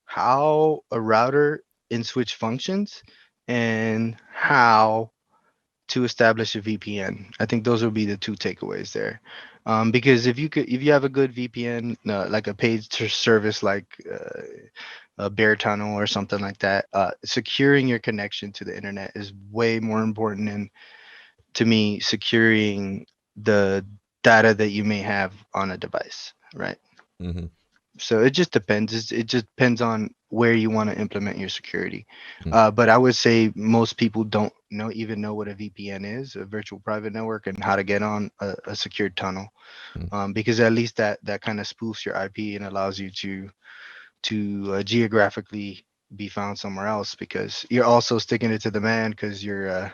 how a router and switch functions and how to establish a VPN. I think those would be the two takeaways there. Because if you have a good VPN, like a paid service like a Bear Tunnel or something like that, securing your connection to the internet is way more important than, to me, securing the data that you may have on a device, right? Mm-hmm. So it just depends. It just depends on where you want to implement your security. Mm, But I would say most people don't even know what a VPN is, a virtual private network, and how to get on a secured tunnel. mm, Because at least that kind of spoofs your IP and allows you to geographically be found somewhere else, because you're also sticking it to the man because you're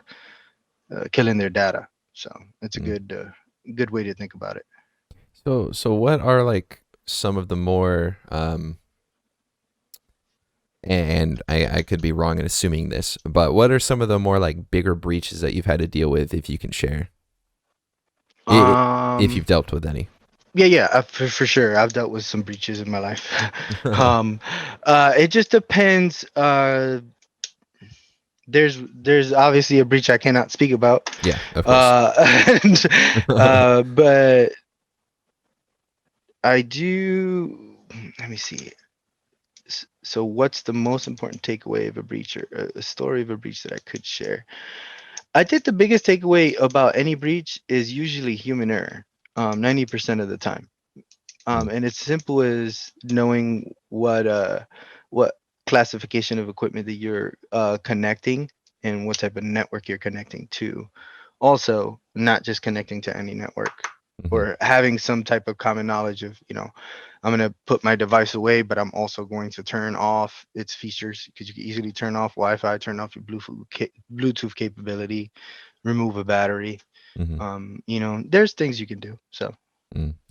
killing their data. So it's a mm. good way to think about it. So what are like some of the more and I could be wrong in assuming this, but what are some of the more like bigger breaches that you've had to deal with, if you can share, if Um, you've dealt with any? Yeah, yeah, for sure. I've dealt with some breaches in my life. um, it just depends. There's obviously a breach I cannot speak about. Yeah, of course. And, but I do. Let me see. So, what's the most important takeaway of a breach, or a story of a breach that I could share? I think the biggest takeaway about any breach is usually human error. 90% of the time. Mm, And it's simple as knowing what classification of equipment that you're connecting and what type of network you're connecting to. Also, not just connecting to any network, mhm, or having some type of common knowledge of, I'm going to put my device away, but I'm also going to turn off its features, because you can easily turn off Wi-Fi, turn off your Bluetooth capability, remove a battery. mhm, There's things you can do. So.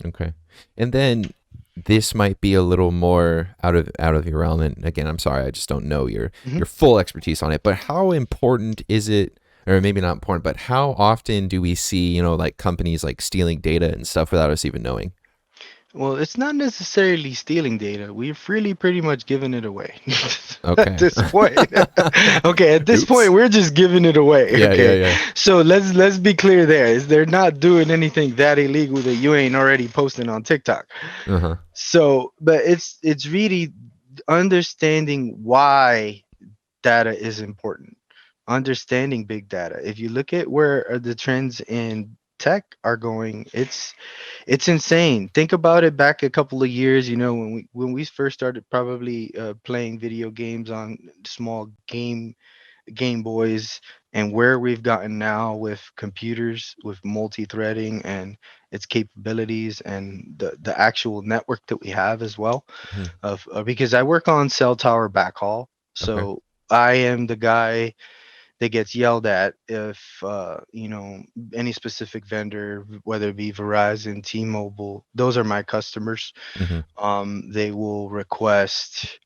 okay. And then this might be a little more out of your realm. And again, I'm sorry, I just don't know Mhm. your full expertise on it. But how important is it, or maybe not important, but how often do we see, like companies like stealing data and stuff without us even knowing? Well, it's not necessarily stealing data. We've really pretty much given it away at Okay. this point. Okay, at this point, Oops. we're just giving it away. Yeah, yeah, Okay, yeah. so let's be clear there. Is they're not doing anything that illegal that you ain't already posting on TikTok. Uh-huh. So, but it's really understanding why data is important. Understanding big data. If you look at where the trends in tech are going, it's insane. Think about it back a couple of years, when we first started probably playing video games on small Game Boys, and where we've gotten now with computers, with multi-threading and its capabilities, and the actual network that we have as well. Mhm. Because I work on cell tower backhaul, Okay. so I am the guy that gets yelled at if any specific vendor, whether it be Verizon, T-Mobile, those are my customers. Hmm. They will request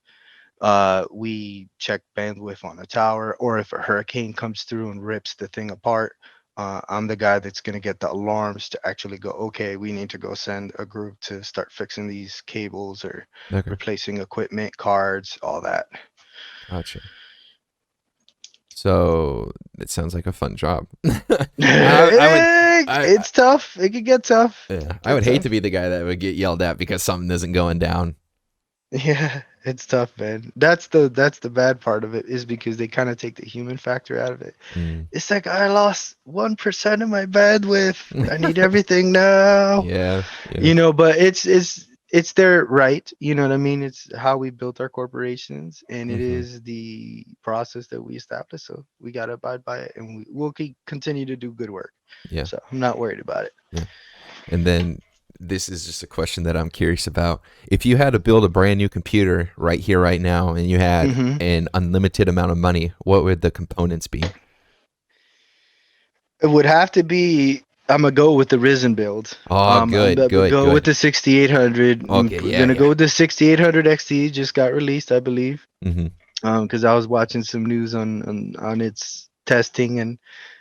we check bandwidth on a tower, or if a hurricane comes through and rips the thing apart, I'm the guy that's going to get the alarms to actually go, okay, we need to go send a group to start fixing these cables or Okay, replacing equipment, cards, all that. gotcha. So it sounds like a fun job. I would, I It's tough. It could get tough. yeah, I Get would hate to tough. be the guy that would get yelled at because something isn't going down. Yeah, it's tough, man. That's the bad part of it, is because they kind of take the human factor out of it. Mm. It's like, I lost 1% of my bandwidth. I need everything now. Yeah, yeah. But it's their right. You know what I mean? It's how we built our corporations, and it Hmm. is the process that we established. So we gotta abide by it, and we'll continue to do good work. Yeah, So I'm not worried about it. yeah. And then this is just a question that I'm curious about. If you had to build a brand new computer right here, right now, and you had hmm an unlimited amount of money, what would the components be? It would have to be. I'm gonna go with the Risen build. Oh, I'm good, gonna good, go with good. the 6800. Okay, yeah, Gonna go yeah. with the 6800 XT. Just got released, I believe. Hmm. Because I was watching some news on its testing and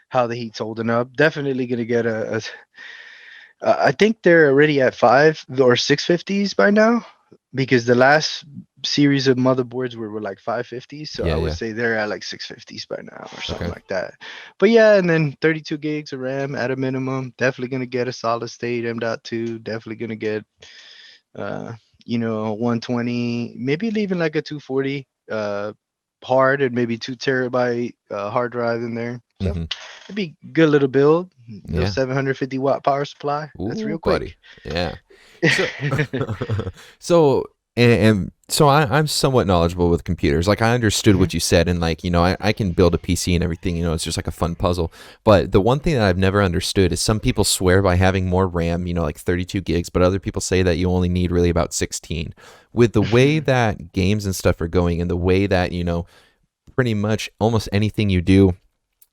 how the heat's holding up. Definitely gonna get I think they're already at 5 or 650s by now, because the last series of motherboards were like 550s. So Yeah, I would yeah. say they're at like 650s by now or something Okay. like that. But yeah, and then 32 gigs of RAM at a minimum. Definitely gonna get a solid state M.2. Definitely gonna get uh 120, maybe even like a 240 hard, and maybe 2 terabyte hard drive in there. So Hmm. it'd be good little build. Little Yeah. 750-watt power supply. That's real Ooh, buddy. quick. Yeah. So, so, and so I'm somewhat knowledgeable with computers. Like I understood hmm what you said, and like I can build a PC and everything. It's just like a fun puzzle. But the one thing that I've never understood is some people swear by having more RAM, like 32 gigs, but other people say that you only need really about 16. With the way that games and stuff are going, and the way that pretty much almost anything you do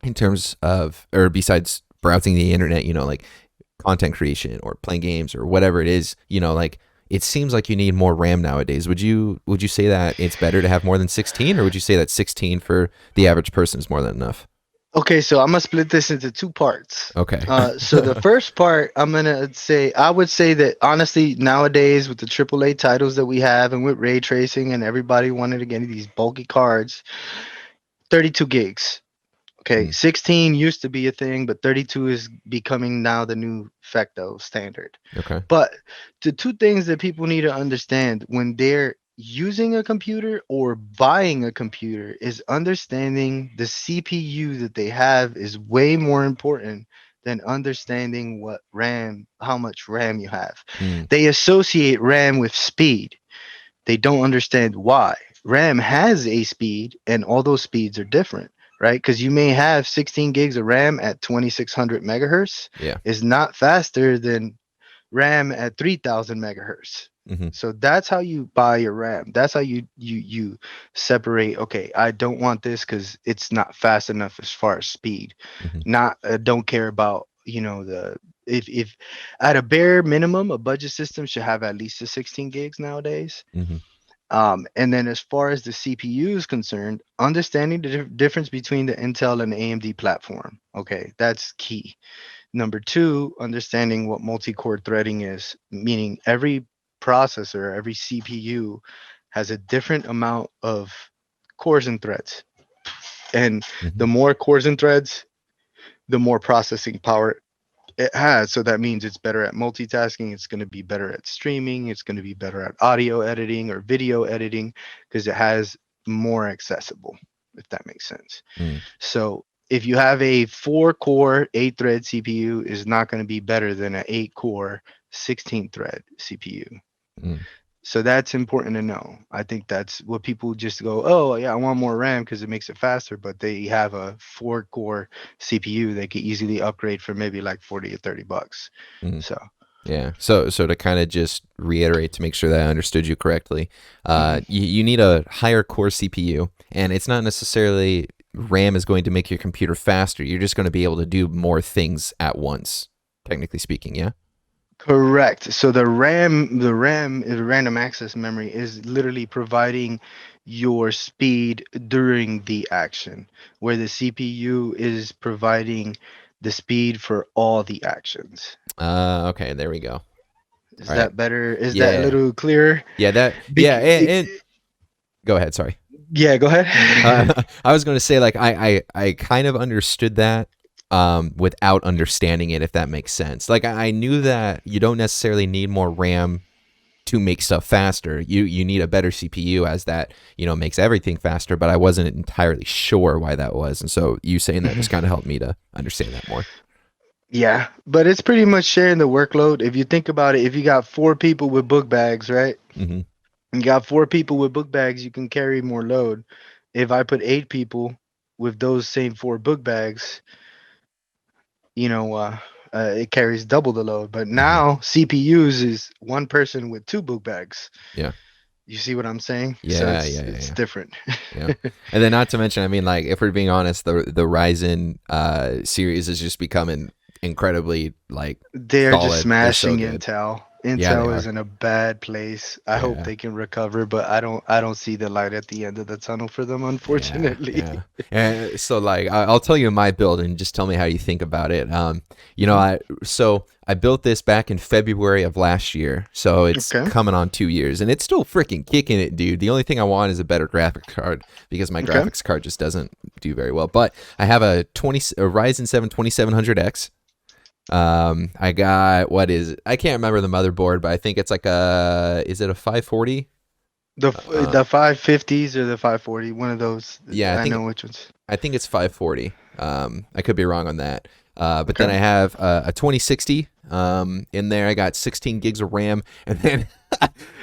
in terms of, or besides browsing the internet, like content creation or playing games or whatever it is, like it seems like you need more RAM nowadays. Would you say that it's better to have more than 16, or would you say that 16 for the average person is more than enough? Okay, so I'm gonna split this into two parts. Okay. So the first part, I would say that honestly, nowadays with the AAA titles that we have, and with ray tracing, and everybody wanted to get these bulky cards, 32 gigs. Okay, Mm, 16 used to be a thing, but 32 is becoming now the new facto standard. okay. But the two things that people need to understand when they're using a computer or buying a computer is understanding the CPU that they have is way more important than understanding how much RAM you have. Mm, They associate RAM with speed. They don't understand why. RAM has a speed, and all those speeds are different, right? Because you may have 16 gigs of RAM at 2600 megahertz, yeah. is not faster than RAM at 3000 megahertz. Hmm. So that's how you buy your RAM. That's how you separate. Okay, I don't want this because it's not fast enough as far as speed. Hmm. Not don't care about the if at a bare minimum a budget system should have at least the 16 gigs nowadays. Hmm. And then as far as the CPU is concerned, understanding the difference between the Intel and the AMD platform. Okay, that's key. Number two, understanding what multi-core threading is, meaning every processor, every CPU has a different amount of cores and threads. And Hmm. the more cores and threads, the more processing power it has. So that means it's better at multitasking. It's going to be better at streaming. It's going to be better at audio editing or video editing because it has more accessible, if that makes sense. Mm, So if you have a 4-core, 8-thread CPU, is not going to be better than an 8-core, 16-thread CPU. mm, So that's important to know. I think that's what people just go, oh yeah, I want more RAM because it makes it faster, but they have a 4-core CPU they could easily upgrade for maybe like 40 or $30. mm. So Yeah. So to kind of just reiterate to make sure that I understood you correctly, mhm. you need a higher core CPU, and it's not necessarily RAM is going to make your computer faster. You're just going to be able to do more things at once, technically speaking. Yeah. Correct. So the RAM, the random access memory, is literally providing your speed during the action, where the CPU is providing the speed for all the actions. Okay. There we go. All Is right. that better? Is that a Yeah. little clearer? Yeah. That. Yeah. And go ahead. Sorry. Yeah, go ahead. I was going to say, like, I kind of understood that without understanding it, if that makes sense. Like, I knew that you don't necessarily need more RAM to make stuff faster. You need a better CPU, as that, makes everything faster, but I wasn't entirely sure why that was. And so you saying that just kind of helped me to understand that more. Yeah, but it's pretty much sharing the workload. If you think about it, if you got four people with book bags, right? Hmm. You got four people with book bags, you can carry more load. If I put eight people with those same four book bags, you know, it carries double the load. But Hmm. now CPUs is one person with two book bags. Yeah. You see what I'm saying? So Yeah. it's Yeah. Yeah. it's Yeah. different. Yeah. And then, not to mention, I mean, like, if we're being honest, the Ryzen series is just becoming incredibly, like, They're just solid. They're so smashing good. Intel. Yeah, they Intel is are. in a bad place. I hope Yeah. they can recover, but I don't see the light at the end of the tunnel for them, Yeah, unfortunately. yeah. And so, like, I'll tell you my build and just tell me how you think about it. Mhm. I built this back in February of last year, so it's Okay. coming on 2 years, and it's still freaking kicking it, dude. The only thing I want is a better graphics card, because my Okay. graphics card just doesn't do very well. But I have a Ryzen 7 2700X. I got, what is it? I can't remember the motherboard, but I think it's like is it a 540? Uh, The 550s or the 540, one of those. yeah, I know which ones. I think it's 540. I could be wrong on that. But then Okay. I have a 2060 in there. I got 16 gigs of RAM, and then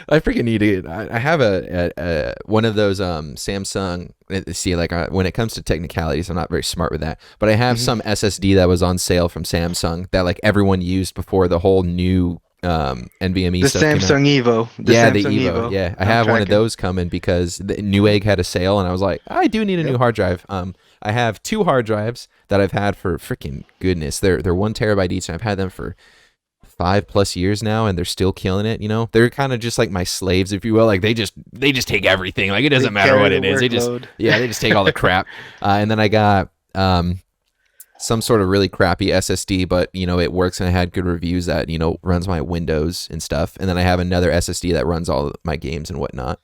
I freaking need it. I have a one of those Samsung. See, like, when it comes to technicalities, I'm not very smart with that. But I have Hmm. some SSD that was on sale from Samsung that, like, everyone used before the whole new NVMe The stuff came out. Samsung Evo. The Yeah, the Samsung Evo. Evo. Yeah, I I'm have one of tracking. those coming because the Newegg had a sale, and I was like, I do need a new Yep. hard drive. I have two hard drives that I've had for freaking goodness. They're 1 terabyte each, and I've had them for 5+ years now, and they're still killing it. They're kind of just like my slaves, if you will. Like, they just take everything. Like, it They doesn't matter carry what the it is. workload. They just take all the crap. And then I got some sort of really crappy SSD, but it works, and I had good reviews that runs my Windows and stuff. And then I have another SSD that runs all my games and whatnot.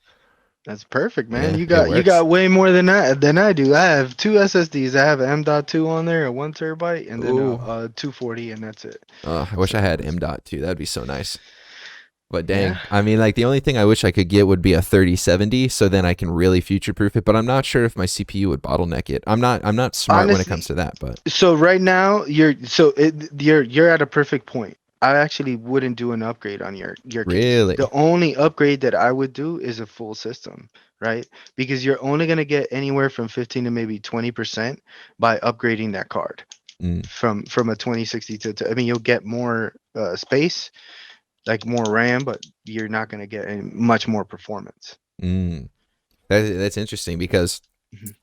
That's perfect, man. Yeah, You it got you works. got way more than I do. I have two SSDs. I have an M.2 on there, a 1 terabyte, and then Ooh. a 240, and that's it. I wish So I had it's, M.2. That'd be so nice. But yeah. dang, I mean, like, the only thing I wish I could get would be a 3070, so then I can really future proof it. But I'm not sure if my CPU would bottleneck it. I'm not smart when it comes Honestly, to that. But so right now you're at a perfect point. I actually wouldn't do an upgrade on your case. The really, only upgrade that I would do is a full system, right? Because you're only gonna get anywhere from 15 to maybe 20% by upgrading that card mm, from a 2060 I mean, you'll get more space, like more RAM, but you're not gonna get any, much more performance. mm. That's interesting because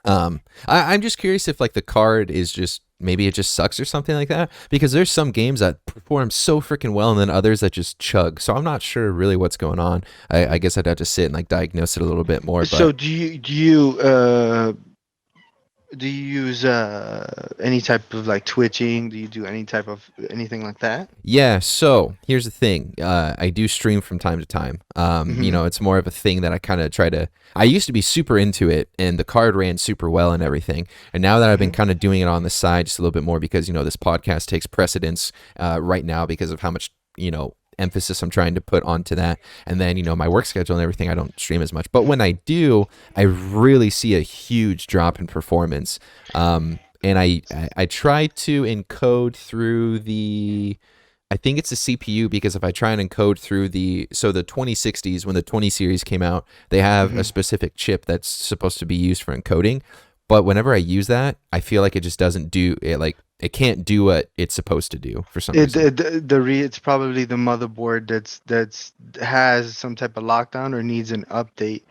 Mhm. I'm just curious if, like, the card is just, maybe it just sucks or something like that. Because there's some games that perform so freaking well, and then others that just chug. So I'm not sure really what's going on. I guess I'd have to sit and, like, diagnose it a little bit more. So But do you use any type of like twitching? Do you do any type of anything like that? yeah, so here's the thing. I do stream from time to time. Hmm. It's more of a thing that I kind of try to. I used to be super into it, and the card ran super well and everything. And now that I've been Hmm. kind of doing it on the side just a little bit more, because this podcast takes precedence right now because of how much emphasis I'm trying to put onto that. And then my work schedule and everything, I don't stream as much. But when I do, I really see a huge drop in performance. And I try to encode through the, I think it's the CPU, because if I try and encode through the 2060s, when the 20 series came out, they have a Hmm. specific chip that's supposed to be used for encoding. But whenever I use that, I feel like it just doesn't do it. Like, it can't do what it's supposed to do for some It reason. it's probably the motherboard that's has some type of lockdown or needs an update.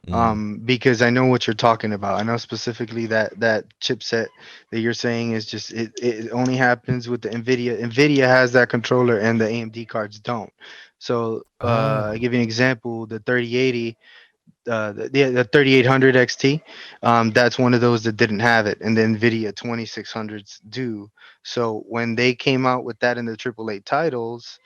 Mm. Because I know what you're talking about. I know specifically that chipset that you're saying is just it only happens with the Nvidia. Nvidia has that controller and the AMD cards don't. So I Oh. give you an example. The 3080 the 3800 XT, that's one of those that didn't have it, and the NVIDIA 2600s do. So when they came out with that in the AAA titles,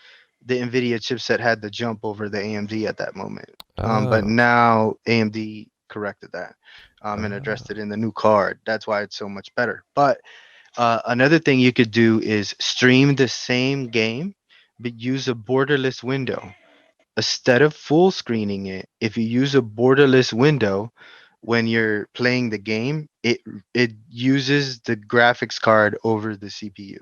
the NVIDIA chipset had to jump over the AMD at that moment. But Oh. now AMD corrected that and addressed Oh. it in the new card. That's why it's so much better. But another thing you could do is stream the same game, but use a borderless window instead of full screening it. If you use a borderless window when you're playing the game, it uses the graphics card over the CPU.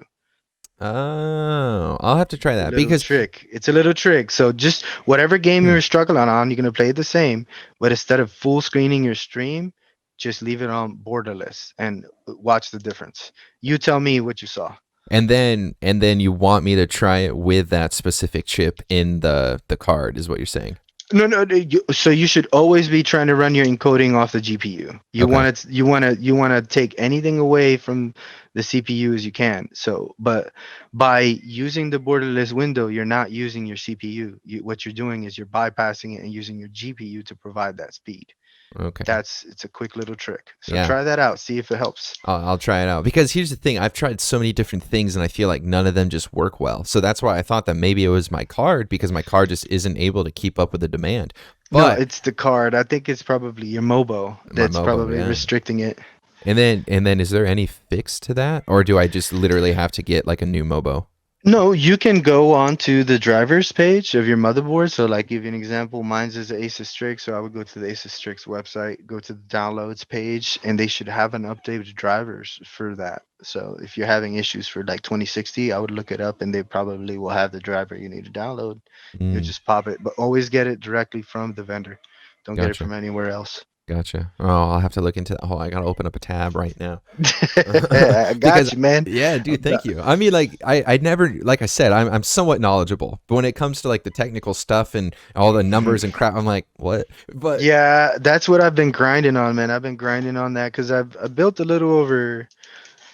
Oh. I'll have to try A that little because trick. It's a little trick. So just whatever game hmm, you're struggling on, you're gonna play it the same, but instead of full screening your stream, just leave it on borderless and watch the difference. You tell me what you saw. and then you want me to try it with that specific chip in the card is what you're saying. No, no. So you should always be trying to run your encoding off the GPU. Okay. You want to take anything away from the CPU as you can. So, but by using the borderless window, you're not using your CPU. What you're doing is you're bypassing it and using your GPU to provide that speed. Okay. It's a quick little trick. So Yeah. try that out. See if it helps. I'll try it out because here's the thing. I've tried so many different things and I feel like none of them just work well. So that's why I thought that maybe it was my card because my card just isn't able to keep up with the demand. No, But it's the card. I think it's probably your MOBO my that's mobile, probably yeah. restricting it. And then is there any fix to that or do I just literally have to get like a new Mobo? No, you can go on to the drivers page of your motherboard. So, like, give you an example. Mine's is Asus Strix, so I would go to the Asus Strix website, go to the downloads page, and they should have an updated drivers for that. So, if you're having issues for like 2060, I would look it up, and they probably will have the driver you need to download. You'll Mm, just pop it, but always get it directly from the vendor. Don't get it gotcha. from anywhere else. Gotcha. Oh, I'll have to look into that. Oh, I gotta open up a tab right now. I Because got you, man. yeah, dude, thank you. I mean, like I never like I said, I'm somewhat knowledgeable, but when it comes to like the technical stuff and all the numbers and crap, I'm like, what? But Yeah, that's what I've been grinding on, man. I've been grinding on that because I built a little over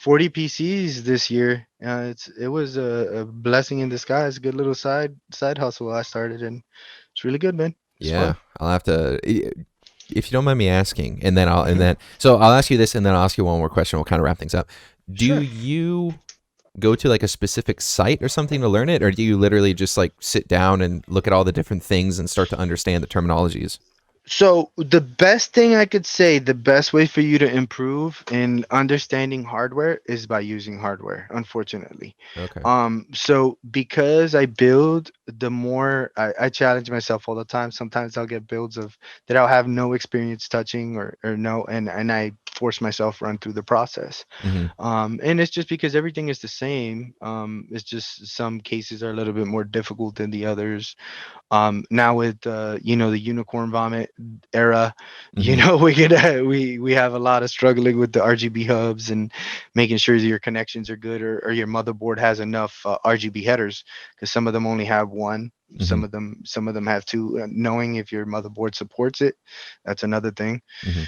40 PCs this year. It was a blessing in disguise. Good little side hustle I started, and it's really good, man. It's yeah, fun. I'll have to if you don't mind me asking, and then I'll and Hmm. then so I'll ask you this, and then I'll ask you one more question. We'll kind of wrap things up. Do Sure. you go to like a specific site or something to learn it, or do you literally just like sit down and look at all the different things and start to understand the terminologies? So the best thing I could say, the best way for you to improve in understanding hardware is by using hardware, unfortunately. Okay. So because I build, the more I challenge myself all the time. Sometimes I'll get builds of that I'll have no experience touching or no, and I force myself run through the process. Mm-hmm. And it's just because everything is the same. It's just some cases are a little bit more difficult than the others. Now with the unicorn vomit era, Mm-hmm. we could we have a lot of struggling with the RGB hubs and making sure that your connections are good, or your motherboard has enough RGB headers, because some of them only have one, Mm-hmm. some of them have two. Knowing if your motherboard supports it, that's another thing. Mm-hmm.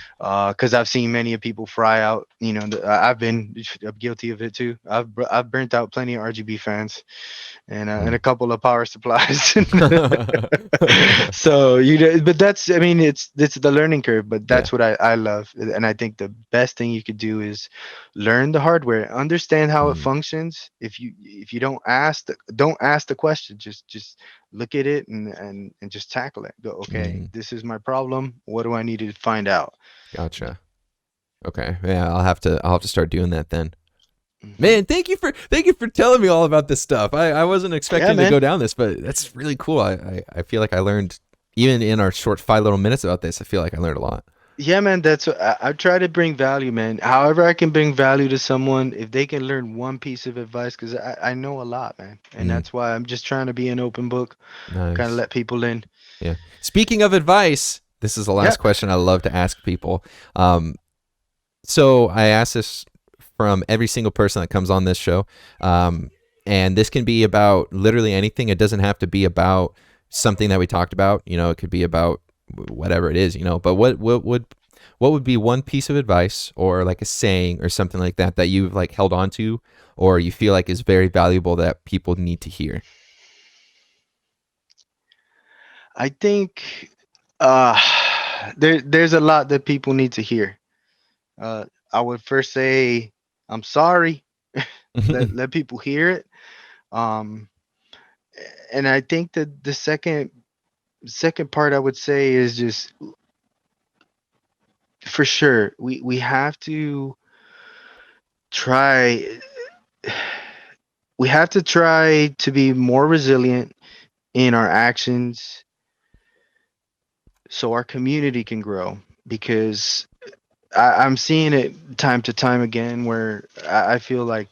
Because I've seen many of people fry out. I've been guilty of it too. I've burnt out plenty of RGB fans and a couple of power supplies. So but that's, I mean, it's the learning curve, but Yeah. that's what I love. And I think the best thing you could do is learn the hardware, understand how it Mm, functions. If you don't ask the question, just look at it and just tackle it. Go, okay, mm, this is my problem, what do I need to find out? gotcha. Okay. Yeah, I'll have to start doing that then. Hmm. Man, thank you for telling me all about this stuff. I wasn't Yeah, expecting to man. go down this, but that's really cool. I feel like I learned even in our short 5 little minutes about this. I feel like I learned a lot. Yeah, man, that's what I try to bring value, man. However, I can bring value to someone, if they can learn one piece of advice, because I know a lot, man. And Mm, that's why I'm just trying to be an open book, kind of nice. let people in. Yeah. Speaking of advice, this is the Yeah. last question I love to ask people. So I asked this from every single person that comes on this show. And this can be about literally anything. It doesn't have to be about something that we talked about. It could be about whatever it is, but what would be one piece of advice or like a saying or something like that you've like held on to or you feel like is very valuable that people need to hear? I think there's a lot that people need to hear. I would first say I'm sorry. Let people hear it. Um, and I think that the second part I would say is just for sure we have to try we have to try to be more resilient in our actions so our community can grow, because I'm seeing it time to time again where I feel like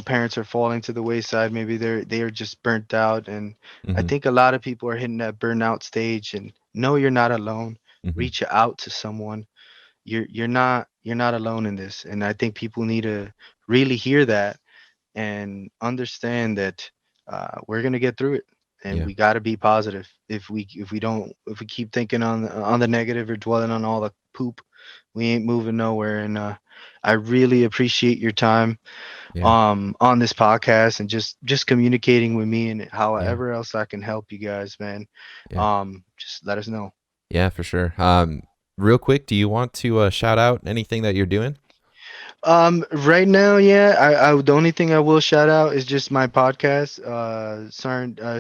parents are falling to the wayside. Maybe they are just burnt out, and I Mm-hmm. think a lot of people are hitting that burnout stage. And no, you're not alone. Mm-hmm. Reach out to someone. You're not alone in this, and I think people need to really hear that and understand that we're gonna get through it, and Yeah. we got to be positive. If we keep thinking on the negative or dwelling on all the poop, we ain't moving nowhere. And I really appreciate your time Yeah. on this podcast and just communicating with me, and Yeah. however else I can help you guys, man. Yeah. Just let us know. Yeah, for sure. Real quick, do you want to shout out anything that you're doing? Right now, yeah, the only thing I will shout out is just my podcast,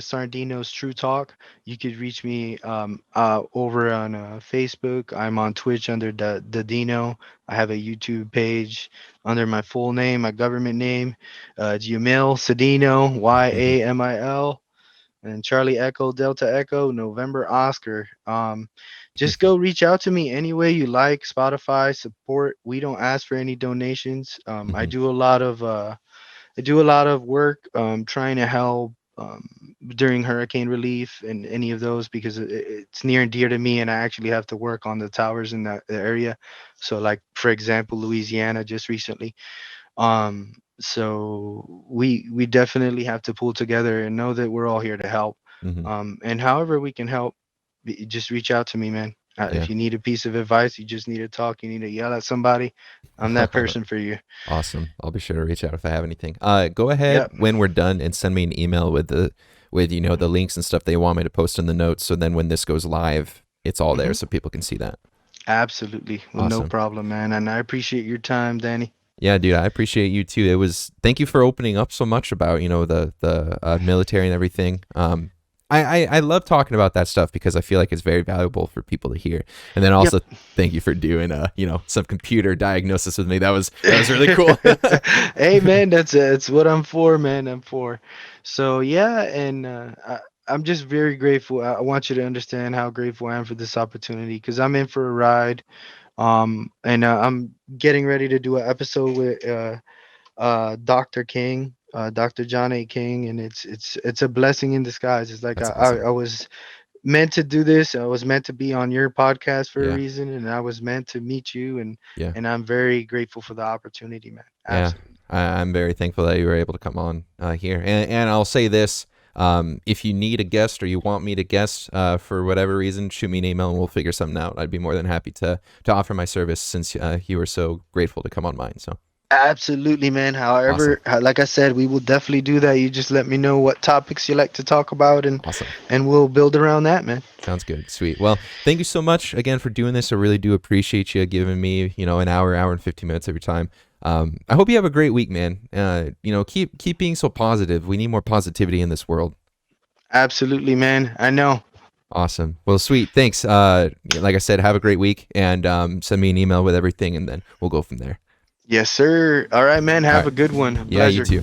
Sardino's True Talk. You could reach me over on Facebook. I'm on Twitch under the Dino. I have a YouTube page under my full name, my government name, it's Yamil Sadino, Yamil, and Charlie Echo Delta Echo November Oscar. Just go reach out to me any way you like. Spotify support. We don't ask for any donations. I do a lot of work trying to help during hurricane relief and any of those, because it's near and dear to me, and I actually have to work on the towers in that area. So, like for example, Louisiana just recently. So we definitely have to pull together and know that we're all here to help. Mm-hmm. And however we can help, just reach out to me, man. If Yeah. you need a piece of advice, you just need to talk, you need to yell at somebody, I'm that person for you. Awesome. I'll be sure to reach out if I have anything. Go ahead Yep. when we're done and send me an email with the links and stuff they want me to post in the notes. So then when this goes live, it's all there Hmm. so people can see that. Absolutely. Well, no Awesome. problem, man. And I appreciate your time, Danny. Yeah, dude, I appreciate you too. Thank you for opening up so much about, the military and everything. I love talking about that stuff because I feel like it's very valuable for people to hear. And then Yep. also thank you for doing some computer diagnosis with me. That was really cool. Hey, man, that's what I'm for, man. I'm for. So yeah, and I'm just very grateful. I want you to understand how grateful I am for this opportunity, because I'm in for a ride. And I'm getting ready to do an episode with Dr. King, Dr. John A. King, and it's a blessing in disguise. It's like That's I, awesome. I was meant to do this. I was meant to be on your podcast for a Yeah. reason, and I was meant to meet you, and Yeah. I'm very grateful for the opportunity, man. Yeah, Absolutely. I'm very thankful that you were able to come on here. And I'll say this: if you need a guest or you want me to guest for whatever reason, shoot me an email and we'll figure something out. I'd be more than happy to offer my service since you were so grateful to come on mine. So Absolutely, man. awesome, Like I said, we will definitely do that. You just let me know what topics you like to talk about, and awesome. we'll build around that, man. Sounds good. Sweet. Well, thank you so much again for doing this. I really do appreciate you giving me, an hour and 15 minutes of your time. I hope you have a great week, man. Keep being so positive. We need more positivity in this world. Absolutely, man. I know. Awesome. Well, sweet. Thanks. Like I said, have a great week and send me an email with everything and then we'll go from there. Yes, sir. All right, man. All Have right. a good one. A Yeah, you pleasure. too.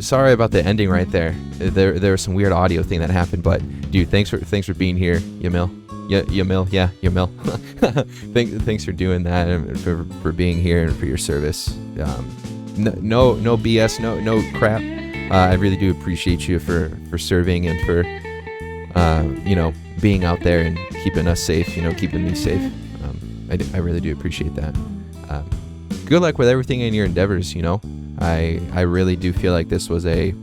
Sorry about the ending right there. There was some weird audio thing that happened, but dude, thanks for being here, Yamil. Yeah, Yamil. Yeah, Yamil. Thanks for doing that and for being here and for your service. No BS, no crap. I really do appreciate you for serving and for being out there and keeping us safe. Keeping me safe. I really do appreciate that. Good luck with everything in your endeavors, I really do feel like this was a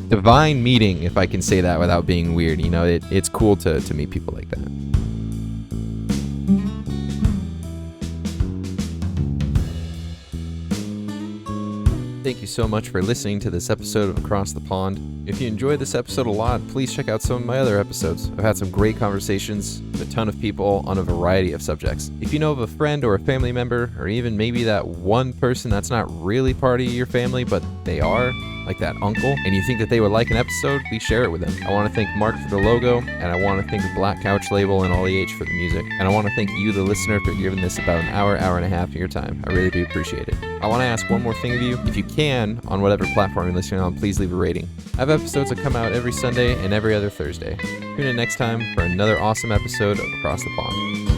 divine meeting, if I can say that without being weird. It's cool to meet people like that. Thank you so much for listening to this episode of Across the Pond. If you enjoyed this episode a lot, please check out some of my other episodes. I've had some great conversations with a ton of people on a variety of subjects. If you know of a friend or a family member, or even maybe that one person that's not really part of your family, but they are, like that uncle, and you think that they would like an episode, please share it with them. I want to thank Mark for the logo, and I want to thank the Black Couch label and Ollie H for the music. And I want to thank you, the listener, for giving this about an hour and a half of your time. I really do appreciate it. I want to ask one more thing of you. If you can, on whatever platform you're listening on, please leave a rating. I have episodes that come out every Sunday and every other Thursday. Tune in next time for another awesome episode of Across the Pond.